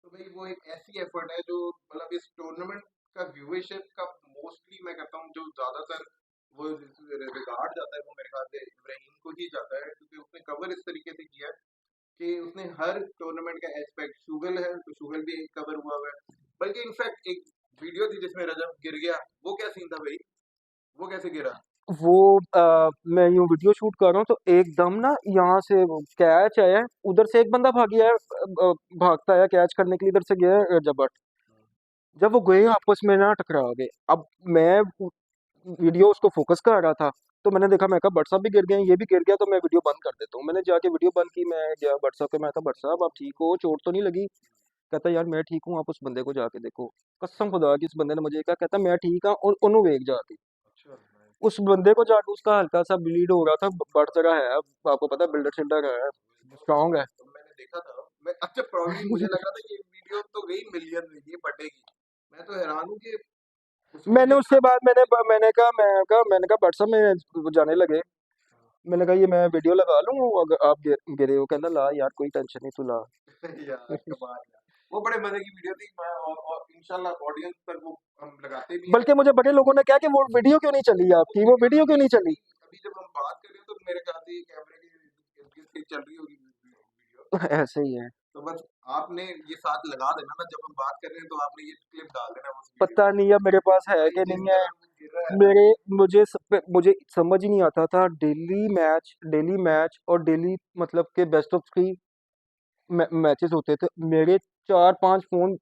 तो भाई वो एक ऐसी एफर्ट है जो मतलब इस टूर्नामेंट का व्यूअरशिप का मोस्टली मैं कहता हूँ जो ज्यादातर वो रिगार्ड जाता है, वो मेरे ख्याल से इब्राहिम को ही जाता है, क्योंकि उसने कवर इस तरीके से किया है कि उसने हर टूर्नामेंट का एस्पेक्ट, शुगल है तो शुगल भी कवर हुआ हुआ है, बल्कि इनफैक्ट एक वीडियो थी जिसमें रजब गिर गया, वो क्या सीन था भाई, वो कैसे गिरा? वो मैं यूं वीडियो शूट कर रहा हूँ तो एकदम ना यहाँ से कैच आया, उधर से एक बंदा भाग गया है, भागता है कैच करने के लिए, इधर से गया है जबट। जब वो गए आपस में ना टकरा गए। अब मैं वीडियो उसको फोकस कर रहा था, तो मैंने देखा, मैं कहा भट्ट साहब भी गिर गए हैं, ये भी गिर गया, तो मैं वीडियो बंद कर देता हूँ। मैंने जाके वीडियो बंद की, मैं गया भट्ट साहब के, मैं कहा भट्ट साहब आप ठीक हो, चोट तो नहीं लगी? कहता यार मैं ठीक हूँ, आप उस बंदे को जाके देखो। कसम खुदा की, उस बंदे ने मुझे कहा, कहता मैं ठीक हूँ, और उन्होंने वेग जाके अच्छा, उस बंदे को जाके, उसका हल्का सा ब्लीड हो रहा था, बड़ तरह है, अब आपको पता है बिल्डर शिल्डर है, स्ट्रांग है। तो मैंने देखा था, मैं अच्छा प्रॉब्लली मुझे लग रहा था ये वीडियो तो गई मिलियन में, ये बढ़ेगी। मैं तो हैरान हूँ कि उसमें मैंने भी उसके बाद मैंने कहा भट्ट साहब मैं जाने लगे, मैंने कहा ये मैं वीडियो लगा लूँ अगर आप गिरे हो? कहना ला यार कोई टेंशन नहीं, तू ला। यार कमाल यार, वो बड़े मजे की वीडियो थी। मैं और इंशाल्लाह ऑडियंस तक वो हम लगाते भी हैं। बल्कि मुझे बड़े लोगों ने कहा कि वो वीडियो क्यों नहीं चली वो आपकी, वो वीडियो वीडियो क्यों अभी नहीं चली? अभी अभी जब हम बात कर रहे हैं तो मेरे ख्याल से ये कैमरे के इर्द गिर्द कहीं चल रही होगी वीडियो। ऐसे ही है। तो बस आपने ये साथ लगा देना ना, जब हम बात कर रहे हैं तो आपने ये क्लिप डाल देना उस वीडियो पता की। नहीं अब मेरे पास है भाई कि जिस नहीं है। तरह वो गिर रहा है ना, मेरे मुझे समझ ही नहीं आता था, डेली मैच और डेली मतलब के बेस्ट ऑफ 3 मैचेस होते थे मेरे। 4-5 फोन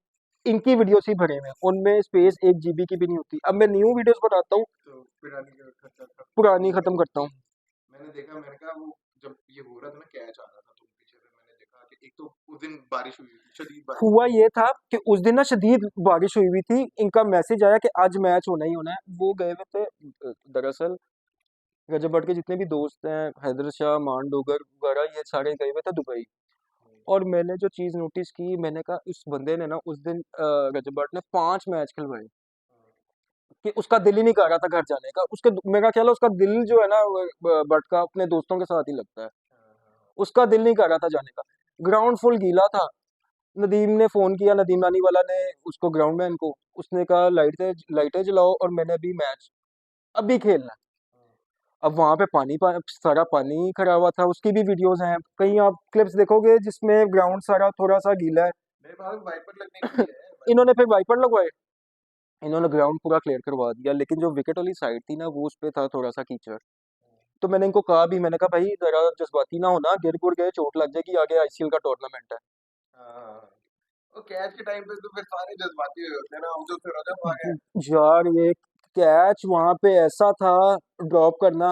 इनकी वीडियोस ही भरे हुए हैं, उनमें स्पेस 1 GB की भी नहीं होती। अब मैं न्यू वीडियोस बनाता हूँ, तो पिरानी का खर्चा खत्म पुरानी खत्म खत्म करके। करता हूँ। मैंने देखा, मैंने कहा वो जब ये हो रहा था ना, कैच आ रहा था, तो पीछे से मैंने देखा कि एक तो उस दिन बारिश हुई थी, शदीद बारिश हुआ हुई ये था कि उस दिन ना शदीद बारिश हुई हुई थी, इनका मैसेज आया कि आज मैच होना ही होना है। वो गए हुए थे दरअसल रजबट के जितने भी दोस्त हैं, हैदर शाह, मान डोगर वगैरह, ये सारे गए हुए थे दुबई। थी। और मैंने जो चीज़ नोटिस की, मैंने कहा उस बंदे ने ना उस दिन रजबट ने 5 मैच खिलवाए, कि उसका दिल ही नहीं कर रहा था घर जाने का। उसके मेरा ख्याल है उसका दिल जो है ना बट का अपने दोस्तों के साथ ही लगता है। उसका दिल नहीं कर रहा था जाने का। ग्राउंड फुल गीला था। नदीम ने फोन किया, नदीम नानी वाला ने उसको, ग्राउंडमैन को, उसने कहा लाइटें जलाओ और मैंने अभी मैच अभी खेलना है। अब वहां पे सारा पानी खड़ा हुआ था, उसकी भी वीडियोस हैं, कहीं आप क्लिप्स देखोगे जिसमें ग्राउंड सारा थोड़ा सा गीला है। मेरे पास वाइपर लगने के लिए है, इन्होंने वाइपर। फिर वाइपर लगवाए, इन्होंने ग्राउंड पूरा क्लियर करवा दिया, लेकिन जो विकेट वाली साइड थी ना, वो उस पे था थोड़ा सा कीचड़। तो मैंने इनको कहा भी, मैंने कहा भाई जरा जज्बाती ना होना, गिर गुर गए चोट लग जाएगी, आगे आईसीएल का टूर्नामेंट हाँ, वो कैच के टाइम पे तो फिर सारे जज्बाती हुए होते हैं ना, हम जो फिर रजब आ गया। है। यार ये कैच वहां पे ऐसा था, ड्रॉप करना,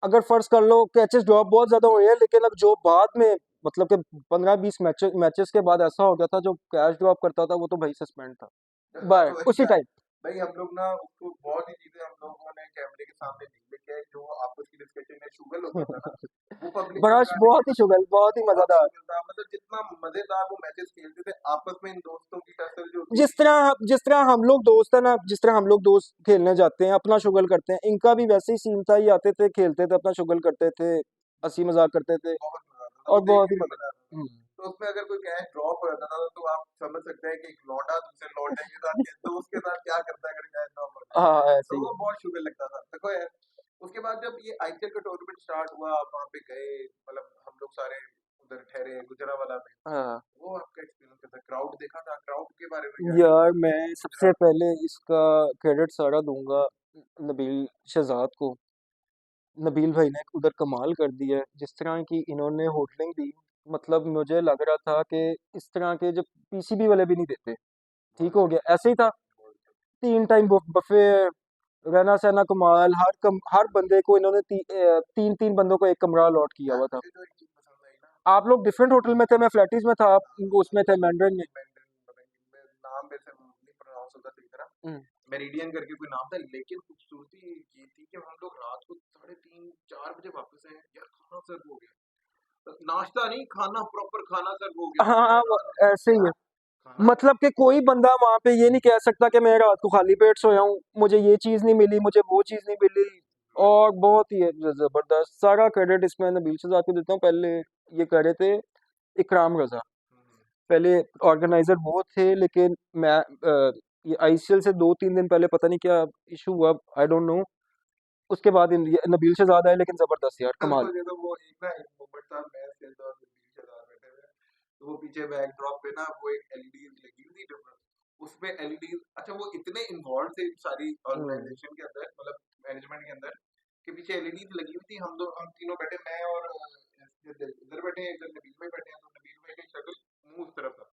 अगर फर्ज कर लो कैचेस ड्रॉप बहुत ज्यादा हुए हैं, लेकिन अब जो बाद में मतलब कि 15-20 मैचेस के बाद ऐसा हो गया था, जो कैच ड्रॉप करता था वो तो भाई सस्पेंड था बाय वही उसी यार, टाइम। भाई हम लोग ना उसको बहुत ही चीजें हम लोगों ने कैमरे के सामने नहीं लिखे हैं, जो आपस की डिस्कशन में शुगल होता था ना, वो पब्लिक को बड़ा दिखाने के बहुत लिए ही ना, शुगल, बहुत ही बहुत मजेदार। शुगल था। मतलब जितना मजेदार वो मैचेस खेलते थे आपस में, इन दोस्तों की टक्कर जो होती जिस थी। तरह जिस तरह हम लोग दोस्त है ना, जिस तरह हम लोग दोस्त खेलने जाते हैं, अपना शुगल करते हैं, इनका भी वैसे ही सीन था, ये आते थे, खेलते थे, अपना शुगल करते थे, हंसी मजाक करते थे, बहुत मजा आता था, वो और बहुत देखने ही में भी मजा। मजा आता था। हम्म। तो उसमें अगर कोई कैच ड्रॉप हो जाता था, तो आप समझ सकते हैं कि एक लौंडा दूसरे लौंडे के साथ दोस्त के साथ क्या करता है अगर कैच ड्रॉप हो जाए। हाँ ऐसे तो ही वो है। बहुत शुगर लगता था, देखो यार। उसके बाद जब ये आईपीएल का टूर्नामेंट स्टार्ट हुआ, आप वहाँ पे गए, मतलब हम लोग सारे उधर ठहरे गुजरावाला में। हाँ वो आपका एक्सपीरियंस कैसा? क्राउड देखा था? क्राउड के बारे में क्या यार, कहना मैं है सबसे गुजरात? पहले इसका क्रेडिट सारा दूंगा नबील शहजाद को। नबील भाई ने उधर कमाल कर दिया है, जिस तरह की इन्होंने होटलिंग दी, मतलब मुझे लग रहा था कि इस तरह के जो पीसीबी वाले भी नहीं देते। ठीक बहुत हो गया, ऐसे ही था। बहुत 3 टाइम बफे, रहना सहना कमाल, हर बंदे को इन्होंने 3-3 बंदों को एक कमरा अलॉट किया यार हुआ था। मुझे जो एक चीज पसंद आई ना, आप लोग डिफरेंट होटल में थे, मैं फ्लैटीज में था, आप उसमें थे मैंड्रिन में। मैंड्रिन, नाम मेरे से नहीं प्रोनाउंस होता सही तरह, हम्म। मेरिडियन करके कोई नाम था, लेकिन खूबसूरती ये थी कि हम लोग रात को 3:30-4 बजे वापस आए यार, खाना सर्व हो गया। नाश्ता नहीं, खाना, प्रॉपर खाना सर्व हो गया। हाँ मैं हाँ, हैरान हूँ ऐसे ही है। यार, खाना मतलब कि कोई बंदा वहां पे ये नहीं कह सकता कि मैं रात को खाली पेट सोया हूँ, मुझे ये चीज नहीं मिली, मुझे वो चीज नहीं मिली। और बहुत ही जबरदस्त, सारा क्रेडिट इसमें नबील शहजाद को देता हूँ। पहले ये कर रहे थे इकराम रजा, पहले ऑर्गेनाइजर वो थे, लेकिन मैं ये आईसीएल से 2-3 दिन पहले पता नहीं क्या इशू हुआ, आई डोंट नो, उसके बाद नबील शहजाद आए, लेकिन जबरदस्त यार, कमाल। मुझे तो वो एक ना एक मोमेंट था, मैं खेलता और नबील शहजाद बैठे हुए हैं, तो वो पीछे बैकड्रॉप पे ना वो एक एलईडी लगी हुई थी डिफरेंट, उसमें एलईडी, अच्छा वो इतने इन्वॉल्व थे सारी हम्म, ऑर्गेनाइजेशन के अंदर, मतलब मैनेजमेंट के अंदर, कि पीछे एलईडी लगी हुई थी, हम तीनों बैठे, मैं और इधर बैठे हैं, इधर नबील भाई बैठे हैं, तो नबील भाई की शक्ल मुंह उस तरफ था,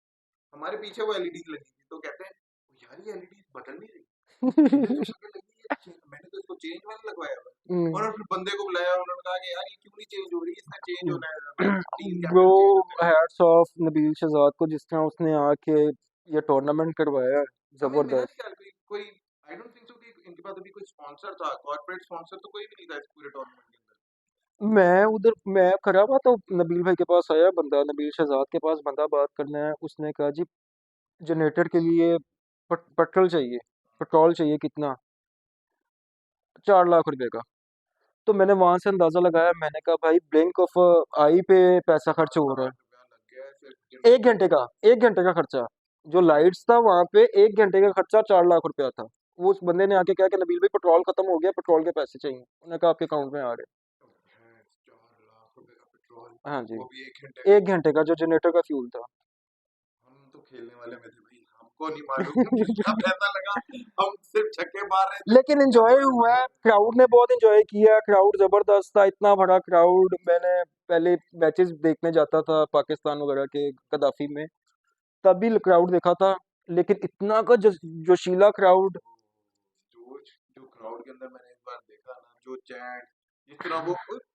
हमारे पीछे वो एलईडी लगी थी, तो कहते हैं यार ये एलईडी बदल नहीं रही, मुझे तो शक्ल लगी है मैंने तो इसको चेंज वाला लगवाया हुआ है। हम्म। और फिर बंदे को बुलाया, उन्होंने कहा कि यार ये क्यों नहीं चेंज हो रही, इसका चेंज होना है, भाई डील क्या ब्रो, कर चेंज होने लगी है। हैट्स ऑफ नबील शहजाद को, जिस तरह उसने आके ये टूर्नामेंट करवाया है, हमें मेरा जबरदस्त। नहीं ख्याल कोई कोई आई डोंट थिंक सो कि इनके पास अभी कोई स्पॉन्सर था, कॉर्पोरेट स्पॉन्सर तो कोई भी नहीं था इस पूरे टूर्नामेंट के अंदर। मैं खड़ा हुआ तो नबील भाई के पास आया बंदा, नबील शहजाद के पास बंदा, बात करना है, उसने कहा जी जनरेटर के लिए पेट्रोल चाहिए, पेट्रोल चाहिए कितना, 4 लाख रुपए का। तो मैंने वहां से अंदाजा लगाया, मैंने कहा भाई ब्लिंक ऑफ आई पे पैसा खर्च चार हो रहा लाख है। रुपया लग गया है सिर्फ एक जनरेटर घंटे पे। का, एक घंटे का खर्चा, जो लाइट्स था वहां पे, 1 घंटे का खर्चा 4 लाख रुपया था। वो उस बंदे ने आके कहा कि नबील भाई पेट्रोल खत्म हो गया, पेट्रोल के पैसे चाहिए, उन्होंने कहा आपके अकाउंट में आ रहे तो भैंस, 4 लाख रुपए का पेट्रोल, हैं। हाँ जी, वो भी 1 घंटे का। 1 घंटे का जो जनरेटर का फ्यूल था। हम तो खेलने वाले में थे भाई, हमको नहीं मालूम कितना पैसा लगा, हम सिर्फ छक्के मार रहे थे, लेकिन क्या एंजॉय पता हुआ कितना है, लगा। क्राउड ने बहुत एंजॉय किया, क्राउड जबरदस्त था, इतना बड़ा क्राउड मैंने पहले मैचेस देखने जाता था पाकिस्तान वगैरह के कदाफी में, तभी क्राउड देखा था, लेकिन इतना का जोशीला क्राउड। जोश जो क्राउड के अंदर मैंने इस बार देखा ना, जो चैट, जिस तरह वो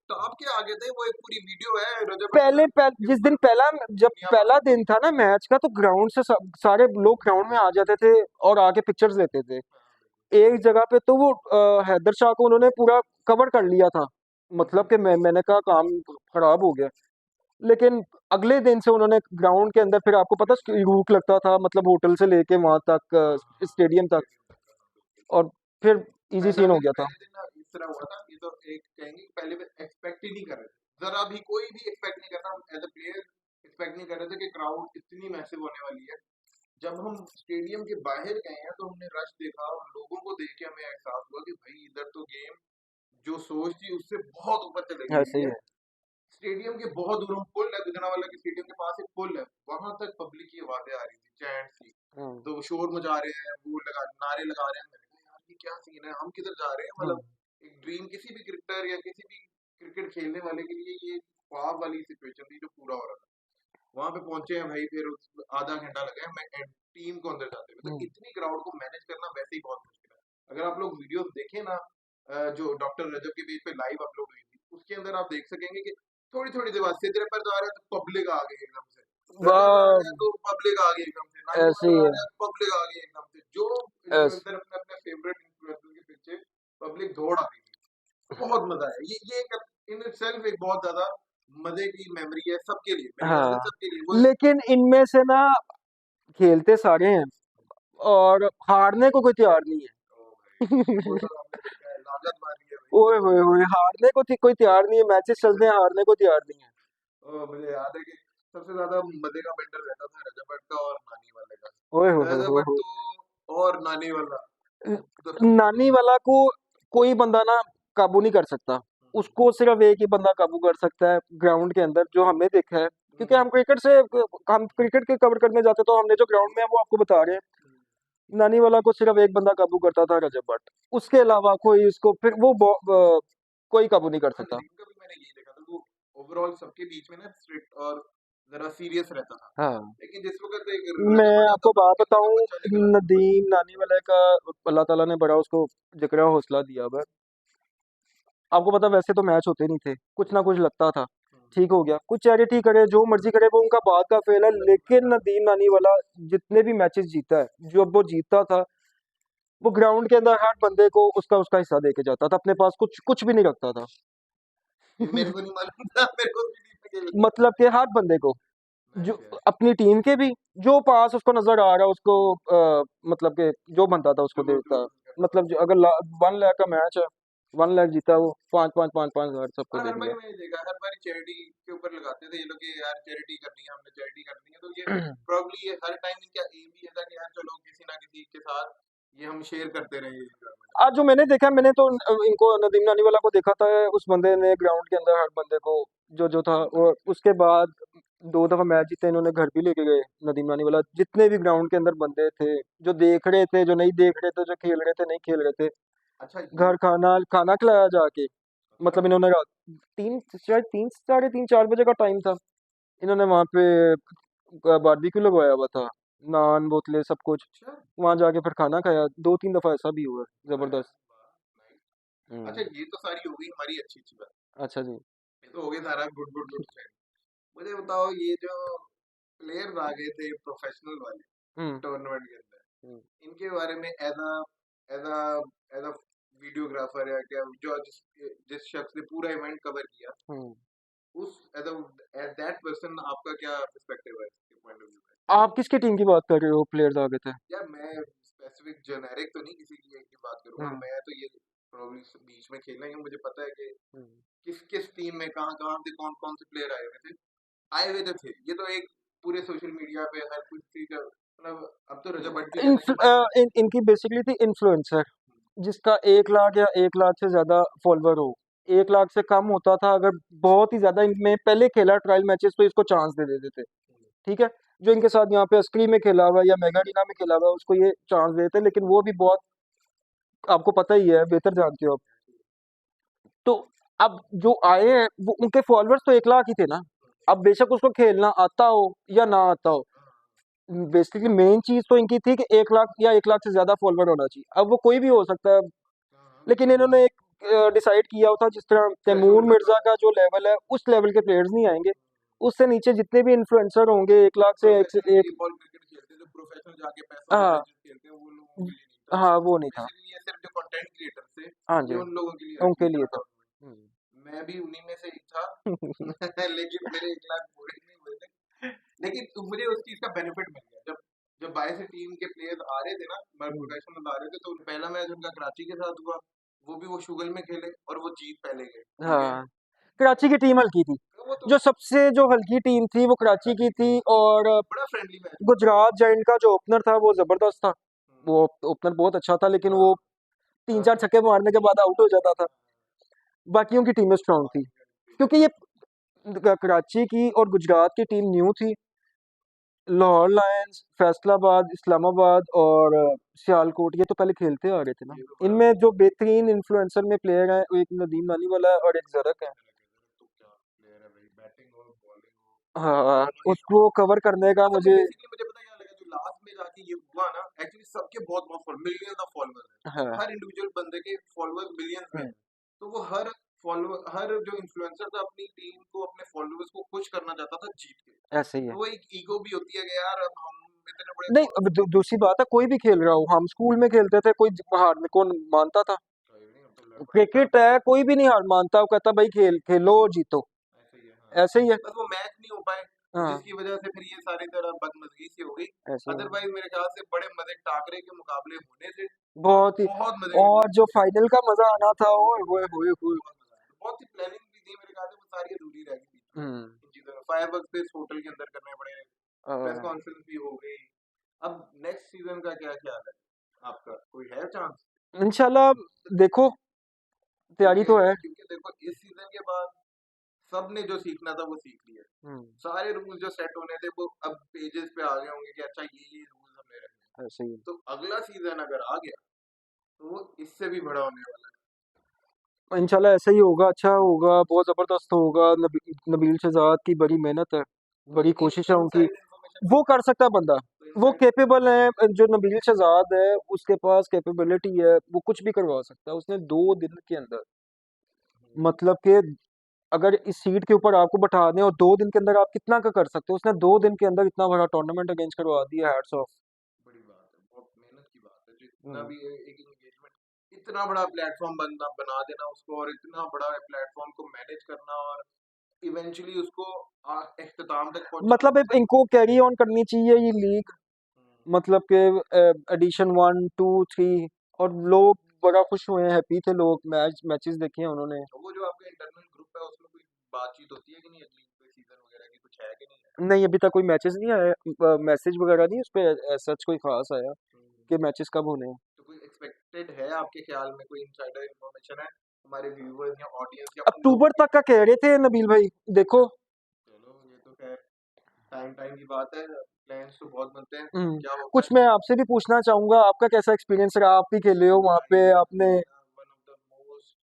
टॉप के आगे थे, वो एक पूरी वीडियो है रजब भट्ट पहले के जिस दिन ऊपर, पहला, जब दुनिया भर पहला में। दिन था ना मैच का, तो ग्राउंड से सारे लोग ग्राउंड में आ जाते थे और आके पिक्चर्स लेते थे। हाँ, एक जगह पे तो वो हैदर शाह को उन्होंने पूरा कवर कर लिया था, मतलब कि मैंने कहा काम खराब हो गया। लेकिन अगले दिन से उन्होंने ग्राउंड के अंदर, फिर आपको पता रुक लगता था, मतलब होटल से लेके वहां हाँ, तक हाँ, स्टेडियम तक, स्टेडियम तक का, हाँ, बिल्कुल। और फिर इजी सीन हो गया था। पहले दिन ना इस तरह हुआ था, ये तो एक कहेंगे कि पहले भी एक्सपेक्ट ही नहीं कर रहे थे, जरा भी कोई भी एक्सपेक्ट नहीं कर रहा, हम एज अ प्लेयर एक्सपेक्ट नहीं कर रहे थे कि क्राउड इतनी मैसिव होने वाली है। जब हम स्टेडियम के बाहर गए हैं तो हमने रश देखा, और लोगों को देख के हमें एहसास हुआ कि भाई इधर तो गेम जो सोच थी उससे बहुत ऊपर चले ऐसे गई ही है। है। स्टेडियम के बहुत दूर, हम पुल है, गुजरांवाला के स्टेडियम के पास एक पुल है, वहां तक पब्लिक की आवाजें आ रही थी, चैंट्स की, हम्म, तो वो शोर मचा रहे हैं, वो लगा नारे लगा रहे हैं। मैंने कहा यार ये क्या सीन है, हम किधर जा रहे हैं, हम्म, मतलब एक ड्रीम किसी भी क्रिकेटर या किसी भी क्रिकेट खेलने वाले के लिए ये ख्वाब वाली सिचुएशन थी जो पूरा हो रहा था। वहां पे पहुंचे हैं भाई, फिर आधा घंटा लगा है मैं टीम को अंदर जाते हुए, तो हम्म, इतनी क्राउड को मैनेज करना वैसे ही बहुत मुश्किल है। अगर आप लोग वीडियो देखें ना, जो डॉक्टर रजब के पेज पे लाइव अपलोड हुई थी, उसके अंदर आप देख सकेंगे कि थोड़ी थोड़ी देर बाद सिद्दीर पर आ रहा है तो पब्लिक आ गई एकदम से, रजब आ रहा है बस तो पब्लिक आ गई एकदम से, नाइम ऐसे उमर ही आ है। रहा है तो पब्लिक आ गई एकदम से, जो ऐस इन्फ्लुएंसर अपने अपने फेवरेट इन्फ्लुएंसर के पीछे पब्लिक दौड़ आ गई थी। तो बहुत मजा आया, ये एक इन इटसेल्फ एक बहुत ज्यादा मजे की मेमोरी है सबके लिए, मेरे ख्याल से हाँ, सबके लिए वो। लेकिन इनमें से ना खेलते सारे हैं, और हारने को कोई तैयार नहीं ओ भाई, वो है। तो हमने देखा है, लागत मारी है भाई ओए बहुत। होए होए, हारने को कोई तैयार नहीं है, मैचेस चलते हैं, हारने को तैयार नहीं है। मुझे याद है कि सबसे ज्यादा मजे का बंडल रहता था रजब भट्ट का और नानी वाले ओए का, होए रजब होए भट्ट होए। तो और नानी वाला तो नानी वाला को कोई बंदा ना काबू नहीं कर सकता, उसको सिर्फ एक ही बंदा काबू कर सकता है ग्राउंड के अंदर, जो हमने देखा है, क्योंकि हम क्रिकेट के कवर करने जाते, तो हमने जो ग्राउंड में है वो आपको बता रहे हैं। नानी वाला को सिर्फ एक बंदा काबू करता था, रजब भट्ट, उसके अलावा कोई उसको फिर कोई काबू नहीं कर हाँ, सकता। नदीम का भी मैंने यही देखा था, वो ओवरऑल सबके बीच में ना स्ट्रिक्ट और जरा सीरियस रहता था, हाँ, लेकिन जिस वक्त एक मैं रजब भट्ट आता आपको था बात उसके अंदर एक बताऊं, बच्चा निकल आता था। नदीम नानी वाले का अल्लाह ताला ने बड़ा उसको जिक्र हौसला दिया हुआ है। आपको पता, वैसे तो मैच होते नहीं थे, कुछ ना कुछ लगता था, ठीक हो गया, कुछ चैरिटी करे, जो मर्जी करे, वो उनका बात का फेल है, लेकिन नदीम नानी वाला जितने भी मैचेस जीता है, जो वो जीतता था, वो ग्राउंड के अंदर हर बंदे को उसका उसका हिस्सा दे के जाता था, अपने पास कुछ कुछ भी नहीं रखता था। ये मेरे को नहीं मालूम था, मेरे को भी नहीं पता ये मतलब कि हर बंदे को, जो मैच है। अपनी टीम के भी, जो पास उसको नजर आ रहा है उसको, मतलब कि जो बनता था उसको जो जो देता। करता था मतलब उसको। अगर 1 लाख का मैच है, 1 लाख जीता, वो 5-5 5-5 हज़ार सबको हाँ, दे हर दिया। बारी मैंने देखा, हर बारी चैरिटी के ऊपर लगाते थे ये लोग कि यार चैरिटी करनी है, हमने चैरिटी करनी है, तो ये प्रॉब्ली ये हर टाइम इनका एम भी है था कि यार चलो किसी ना किसी के साथ ये हम शेयर करते रहे ये enjoyment। आज जो मैंने देखा, मैंने तो इनको नदीम नानीवाला को देखा था, उस बंदे ने ग्राउंड के अंदर हर बंदे को जो जो था, और उसके बाद 2 दफा मैच जीते इन्होंने, घर भी लेके गए नदीम नानीवाला, जितने भी ग्राउंड के अंदर बंदे थे, जो देख रहे थे, जो नहीं देख रहे थे, जो खेल रहे थे, नहीं खेल रहे थे, अच्छा ये घर खाना खाना खिलाया जाके। अच्छा मतलब इन्होंने रात तीन, शायद 3, साढ़े 3, 4 बजे का टाइम था, इन्होंने वहां पे बारबेक्यू लगवाया हुआ था, नान बोतलें सब कुछ, अच्छा वहां जाके फिर खाना खाया। 2, 3 दफा ऐसा भी हुआ है, वाह यार जबरदस्त। वाह नाइस। अच्छा हम्म। ये तो सारी हो गई हमारी अच्छी अच्छी बात। अच्छा जी। ये तो हो गया सारा गुड गुड गुड ट्रेंड। मुझे बताओ ये जो प्लेयर्स आ गए थे प्रोफेशनल वाले हम्म। टूर्नामेंट के अंदर, हम्म। इनके बारे में as a as a videographer या क्या जो जिस शख्स ने पूरा इवेंट कवर किया, हम्म। उस एज दैट पर्सन आपका क्या पर्सपेक्टिव है इसके पॉइंट ऑफ व्यू में? आप किसकी टीम की बात कर रहे हो, प्लेयर्स आ गए थे? यार मैं स्पेसिफिक जेनेरिक तो नहीं किसी की एक की बात करूंगा, हम्म। मैं तो ये प्रॉब्लम बीच में खेलना ही हूँ, मुझे पता है कि हम्म। किस किस टीम में कहाँ कहाँ से कौन कौन से प्लेयर आए हुए थे ये तो एक पूरे सोशल मीडिया पे हर कुछ चीज का मतलब अब तो रजा बढ़ भी कहते हैं कि भाई इनकी बेसिकली थी इन्फ्लुएंसर, जिसका 1 लाख या 1 लाख से ज्यादा फॉलोअर हो। 1 लाख से कम होता था अगर, बहुत ही ज्यादा, इनमें पहले खेला ट्रायल मैचेस तो इसको चांस दे देते थे। ठीक है, जो इनके साथ यहाँ पे अस्क्री में खेला हुआ है या मेगाडीना में खेला हुआ है, उसको ये चांस देते हैं, लेकिन वो भी बहुत, आपको पता ही है, बेहतर जानते हो आप। तो अब जो आए हैं वो, उनके फॉलोअर्स तो 1 लाख ही थे ना। अब बेशक उसको खेलना आता हो या ना आता हो, बेसिकली मेन चीज तो इनकी थी कि 1 लाख या 1 लाख से ज्यादा फॉलोअर होना चाहिए। अब वो कोई भी हो सकता है, लेकिन बिल्कुल इन्होंने एक डिसाइड किया होता, जिस तरह तैमूर थ्रेशोल्ड रखा मिर्जा का जो लेवल है, उस लेवल के प्लेयर्स नहीं आएंगे। उससे नीचे जितने भी इन्फ्लुएंसर होंगे, 1 लाख से एक प्रोफेशनल से एक। टी बॉल क्रिकेट खेलते जो प्रोफेशनल जाके पैसों के हाँ। मैचेस खेलते हैं वो लोगों के लिए नहीं था। हाँ, वो नहीं था। बेसिकली ये सिर्फ जो कंटेंट क्रिएटर थे हाँ ये जी, उन लोगों के लिए रखी उनके हुई थी लिए था। टूर्नामेंट। मैं भी उन्हीं में से ही था लेकिन मेरे 1 लाख पूरे नहीं हुए थे, लेकिन मुझे उस चीज का बेनिफिट मिल गया जब जब बाहर से टीम के प्लेयर्स आ रहे थे ना, प्रोफेशनल आ रहे थे, तो पहला मैच उनका कराची के साथ हुआ, वो भी वो शुगल में खेले और वो जीत पहले गए, ठीक है। हाँ, कराची की टीम हल्की थी। तो वो तो जो सबसे जो हल्की टीम थी वो कराची की थी, और बड़ा फ्रेंडली मैच था। गुजरात जायंट का जो ओपनर था वो जबरदस्त था। हम्म, वो ओपनर बहुत अच्छा था, लेकिन हाँ, वो 3, 4 छक्के मारने के बाद आउट हो जाता था। बाकियों की टीमें स्ट्रांग थी, क्योंकि ये कराची की और गुजरात की टीम न्यू थी। लाहौर लायंस, फैसलाबाद, इस्लामाबाद और सियालकोट, ये तो पहले खेलते आ रहे थे ना। ये तो बड़ा इनमें जो बेहतरीन इन्फ्लुएंसर में प्लेयर हैं, वो एक नदीम नानी वाला है और एक जरक है। तो क्या प्लेयर है भाई, बैटिंग हो बॉलिंग हो हाँ, दोनों ही उसको कवर करने का असल में मुझे। बेसिकली मुझे पता क्या लगा जो लास्ट में जाके ये हुआ ना, एक्चुअली सबके बहुत बहुत मिलियंस ऑफ फॉलोअर्स हैं, हाँ। हर इंडिविजुअल बंदे के फॉलोअर्स मिलियंस में हम्म। हैं। तो वो हर फॉलोअर हर जो इन्फ्लुएंसर था अपनी टीम को अपने फॉलोअर्स को खुश करना चाहता था जीत के। ऐसे ही है। तो वो एक ईगो भी होती है कि यार अब हम इतने बड़े नहीं, अब दूसरी बात है, कोई भी खेल रहा हो, हम स्कूल में खेलते थे, कोई हार में कौन मानता था? नहीं अब तो बड़े स्टार क्रिकेट है, कोई भी नहीं हार मानता, वो कहता भाई खेल खेलो और जीतो। ऐसे ही है हाँ। ऐसे ही है। बस वो मैच नहीं हो पाए हाँ, जिसकी वजह से फिर ये सारी तरह बदमजगी सी हो गई। ऐसे ही है। अदरवाइज मेरे ख्याल से बड़े मजे टाकरे के मुकाबले होने थे और बहुत ही। बहुत मजे के और जो मैच थे। फाइनल का मजा आना था, ओए होए होए होए। बहुत मजा आया, बहुत सी प्लानिंग भी थी मेरे ख्याल से, वो सारी अधूरी रह गई बीच में हम्म। इन चीजों में। फायरवर्क्स पे होटल के अंदर करने पड़े, प्रेस अ, कॉन्फ्रेंस भी हो गई। अब नेक्स्ट सीजन का क्या ख्याल है आपका, कोई है चांस? इंशाल्लाह, देखो, तैयारी क्योंकि तो है। क्योंकि देखो इस सीजन के बाद सबने जो सीखना था वो सीख लिया, हम्म। सारे रूल्स जो सेट होने थे वो अब पेजेस पे आ गए होंगे कि अच्छा ये रूल्स हमने रखने हैं। ऐसे ही है। तो अगला सीजन अगर आ गया तो वो इससे भी बड़ा होने वाला इंशाल्लाह ऐसा ही होगा, अच्छा होगा, बहुत जबरदस्त होगा। नबील शहजाद की बड़ी मेहनत है, है। तो बड़ी कोशिश है उनकी। इनसाइड इन्फॉर्मेशन वो मिल कर सकती सकता है बंदा, है, तो वो इनसाइड कैपेबल है। जो नबील शहजाद है, उसके पास कैपेबिलिटी है, वो कुछ भी करवा सकता है। उसने 2 दिन के अंदर, मतलब कि अगर इस सीट के ऊपर आपको बैठा दें और 2 दिन के अंदर आप कितना का कर सकते हो, उसने 2 दिन के अंदर इतना बड़ा टूर्नामेंट अरेंज करवा दिया। Hats off. बड़ी बात है, बहुत मेहनत की बात है, जो इतना भी एक एंगेजमेंट इतना बड़ा प्लेटफॉर्म बना देना उसको, और इतना बड़ा प्लेटफॉर्म को मैनेज करना और इवेंचुअली उसको इख्तिताम तक पहुंचाना। मतलब अब इनको कैरी ऑन करनी चाहिए ये लीग, हम्म, मतलब कि एडिशन 1, 2, 3, और लोग बड़ा खुश हुए हैं, हैप्पी थे लोग, मैचेस देखे हैं उन्होंने। तो वो जो आपका इंटरनल ग्रुप है उसमें कोई बातचीत होती है कि नहीं अगली कोई सीजन वगैरह की, कुछ है कि नहीं है? नहीं, अभी तक कोई मैचेस नहीं आया, मैसेज वगैरह नहीं उस पे सच कोई खास आया हम्म, कि मैचेस कब होने हैं। तो एक्सपेक्टेड है आपके ख्याल में, कोई इनसाइडर इन्फॉर्मेशन है हमारे व्यूअर्स या ऑडियंस या उन लोगों अक्टूबर की? तक का कह रहे थे नबील भाई, देखो। चलो ये तो खैर टाइम टाइम की बात है, प्लान्स तो बहुत बनते हैं, क्या होता कुछ है। मैं आपसे भी पूछना चाहूंगा, आपका कैसा एक्सपीरियंस रहा? आप भी खेले हो वहां पे, भाई आपने। मेरा one of the most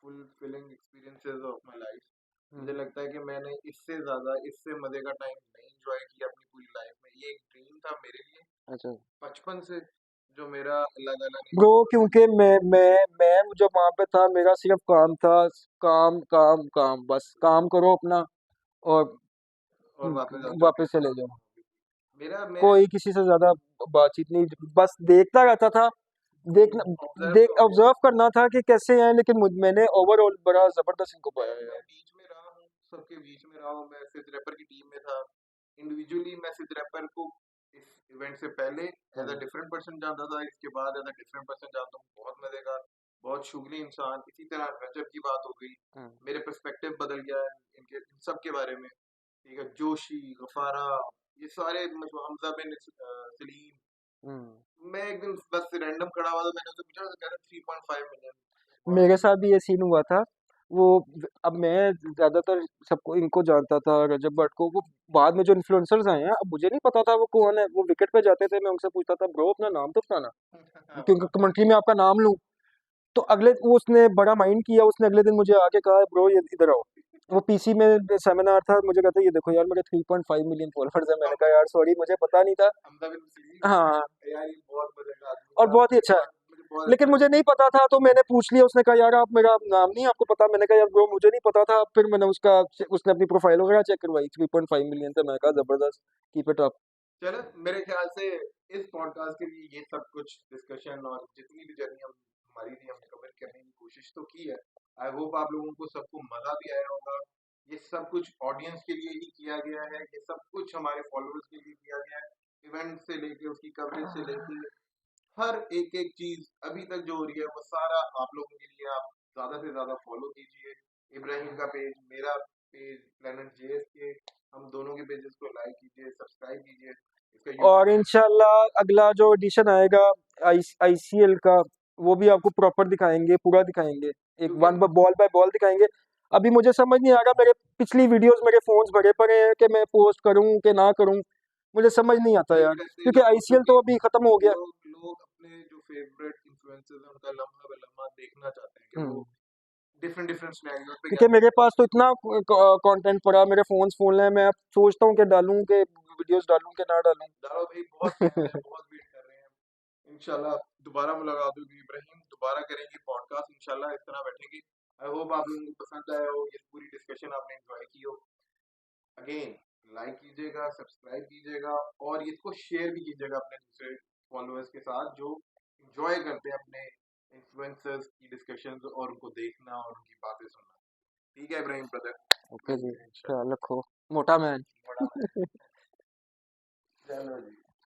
fulfilling experiences of my life. मुझे लगता है कि मैंने इससे ज्यादा, इससे मजे का टाइम नहीं एंजॉय किया अपनी पूरी लाइफ में। ये एक ड्रीम था मेरे लिए अच्छा बचपन से, जो मेरा अल्लाह ताला ने ब्रो, जो मुझे क्योंकि मैं जब वहां पे था, मेरा सिर्फ काम था, काम काम काम, बस काम करो अपना और और वापस आ जाओ फिर वापस चले जाओ। मेरा मैं कोई किसी से ज्यादा बातचीत नहीं, बस देखता रहता था। देखना, ऑब्जर्व देख तो हो गया। ऑब्जर्व करना था कि कैसे हैं, लेकिन मैंने ओवरऑल बड़ा जबरदस्त इनको पाया मैं यार। बीच में रहा हूँ, सबके बीच में रहा हूँ। मैं सिद्ध रैपर की टीम में था। इंडिविजुअली मैं सिद्ध रैपर को इस इवेंट से पहले as a hmm, different person जानता था, इसके बाद एज अ डिफरेंट पर्सन जानता हूँ। बहुत मजेदार, बहुत शुगली इंसान। इसी तरह रजब की बात हो गई, हम्म, मेरे पर्सपेक्टिव बदल गया है इनके इन सब के बारे में। ठीक है, जोशी, गफारा, ये सारे हमजा बिन सलीम। हम्म। मैं एक दिन बस रैंडम खड़ा हुआ था, मैंने उससे पूछा, तो कह रहा 3.5 मिलियन। और मेरे साथ भी ये सीन हुआ था। वो, अब मैं ज्यादातर सबको इनको जानता था, रजब भट्ट को। वो बाद में जो इन्फ्लुएंसर्स आए हैं, अब मुझे नहीं पता था वो कौन है। वो विकेट पे जाते थे, मैं उनसे पूछता था, ब्रो अपना नाम तो बताना, क्योंकि कमेंट्री में आपका नाम लूं। तो वो उसने बड़ा माइंड किया, उसने अगले दिन मुझे आके कहा, ब्रो ये इधर आओ। वो पीसी में सेमिनार था, मुझे कहता है, ये देखो यार, मेरे 3.5 मिलियन फॉलोअर्स है। मैंने कहा यार सॉरी, मुझे पता नहीं था। हमजा बिन सलीम, हाँ, यार ये बहुत मजेदार आदमी और था, बहुत ही अच्छा है। मुझे बहुत लेकिन अच्छा मुझे लगा। नहीं पता था, तो मैंने पूछ लिया। उसने कहा यार आप, मेरा नाम नहीं आपको पता? मैंने कहा यार ब्रो मुझे नहीं पता था। फिर मैंने उसने अपनी प्रोफाइल वगैरह चेक करवाई, 3.5 मिलियन था। मैंने कहा जबरदस्त, कीप इट अप। चलो, मेरे ख्याल से इस पॉडकास्ट के लिए ये सब कुछ डिस्कशन और जितनी भी जर्नी हम हमारी थी, हमने कवर करने की कोशिश तो की है। आई होप आप लोगों को सबको मजा भी आया होगा। ये सब कुछ ऑडियंस के लिए ही किया गया है, ये सब कुछ हमारे फॉलोअर्स के लिए किया गया है। इवेंट से लेके उसकी कवरेज से लेके हर एक एक चीज अभी तक जो हो रही है, वो सारा आप लोगों के लिए। आप ज्यादा से ज्यादा फॉलो कीजिए इब्राहिम का पेज, मेरा पेज प्लेनेट जेएस के। हम दोनों के पेजेस को लाइक कीजिए, सब्सक्राइब कीजिए। इसका यूट्यूब और चैनल इंशाल्लाह अगला जो एडिशन आएगा आईसीएल का, वो भी आपको प्रॉपर दिखाएंगे, पूरा दिखाएंगे। एक क्योंकि वन बॉल बाय बॉल दिखाएंगे। अभी मुझे समझ नहीं आ रहा, मेरे पिछली वीडियोस मेरे फोन्स भरे पड़े हैं कि मैं पोस्ट करूं कि ना करूं। मुझे समझ नहीं आता भाई यार, वैसे क्योंकि रहो, आईसीएल क्योंकि तो अभी खत्म हो गया। लोग लोग अपने जो फेवरेट इन्फ्लुएंसर्स हैं उनका लम्हा बलम्हा देखना चाहते हैं कि वो हम्म डिफरेंट डिफरेंट सिनेरियोस पे क्या क्योंकि मेरे पास तो इतना कंटेंट पड़ा, मेरे फोन्स फुल है। मैं अब सोचता हूँ कि डालूं, कि वीडियोस डालूं कि ना डालूं। दारो भाई, बहुत फैन है, बहुत वेट कर रहे हैं। इंशाल्लाह दोबारा मुलाकात होगी इब्राहिम, दोबारा करेंगे पॉडकास्ट इंशाल्लाह, इस तरह बैठेंगे। आई होप आप लोगों को पसंद आया हो, ये पूरी डिस्कशन आपने एंजॉय की हो। अगेन, लाइक कीजिएगा, सब्सक्राइब कीजिएगा, और इसको शेयर भी कीजिएगा अपने दूसरे फॉलोअर्स के साथ जो एंजॉय करते हैं अपने इन्फ्लुएंसर्स की डिस्कशंस और उनको देखना और उनकी बातें सुनना। ठीक है इब्राहिम ब्रदर, ओके जी, मिलते हैं इंशाल्लाह। ख्याल रखो, मोटा मैन। बड़ा चलो जी।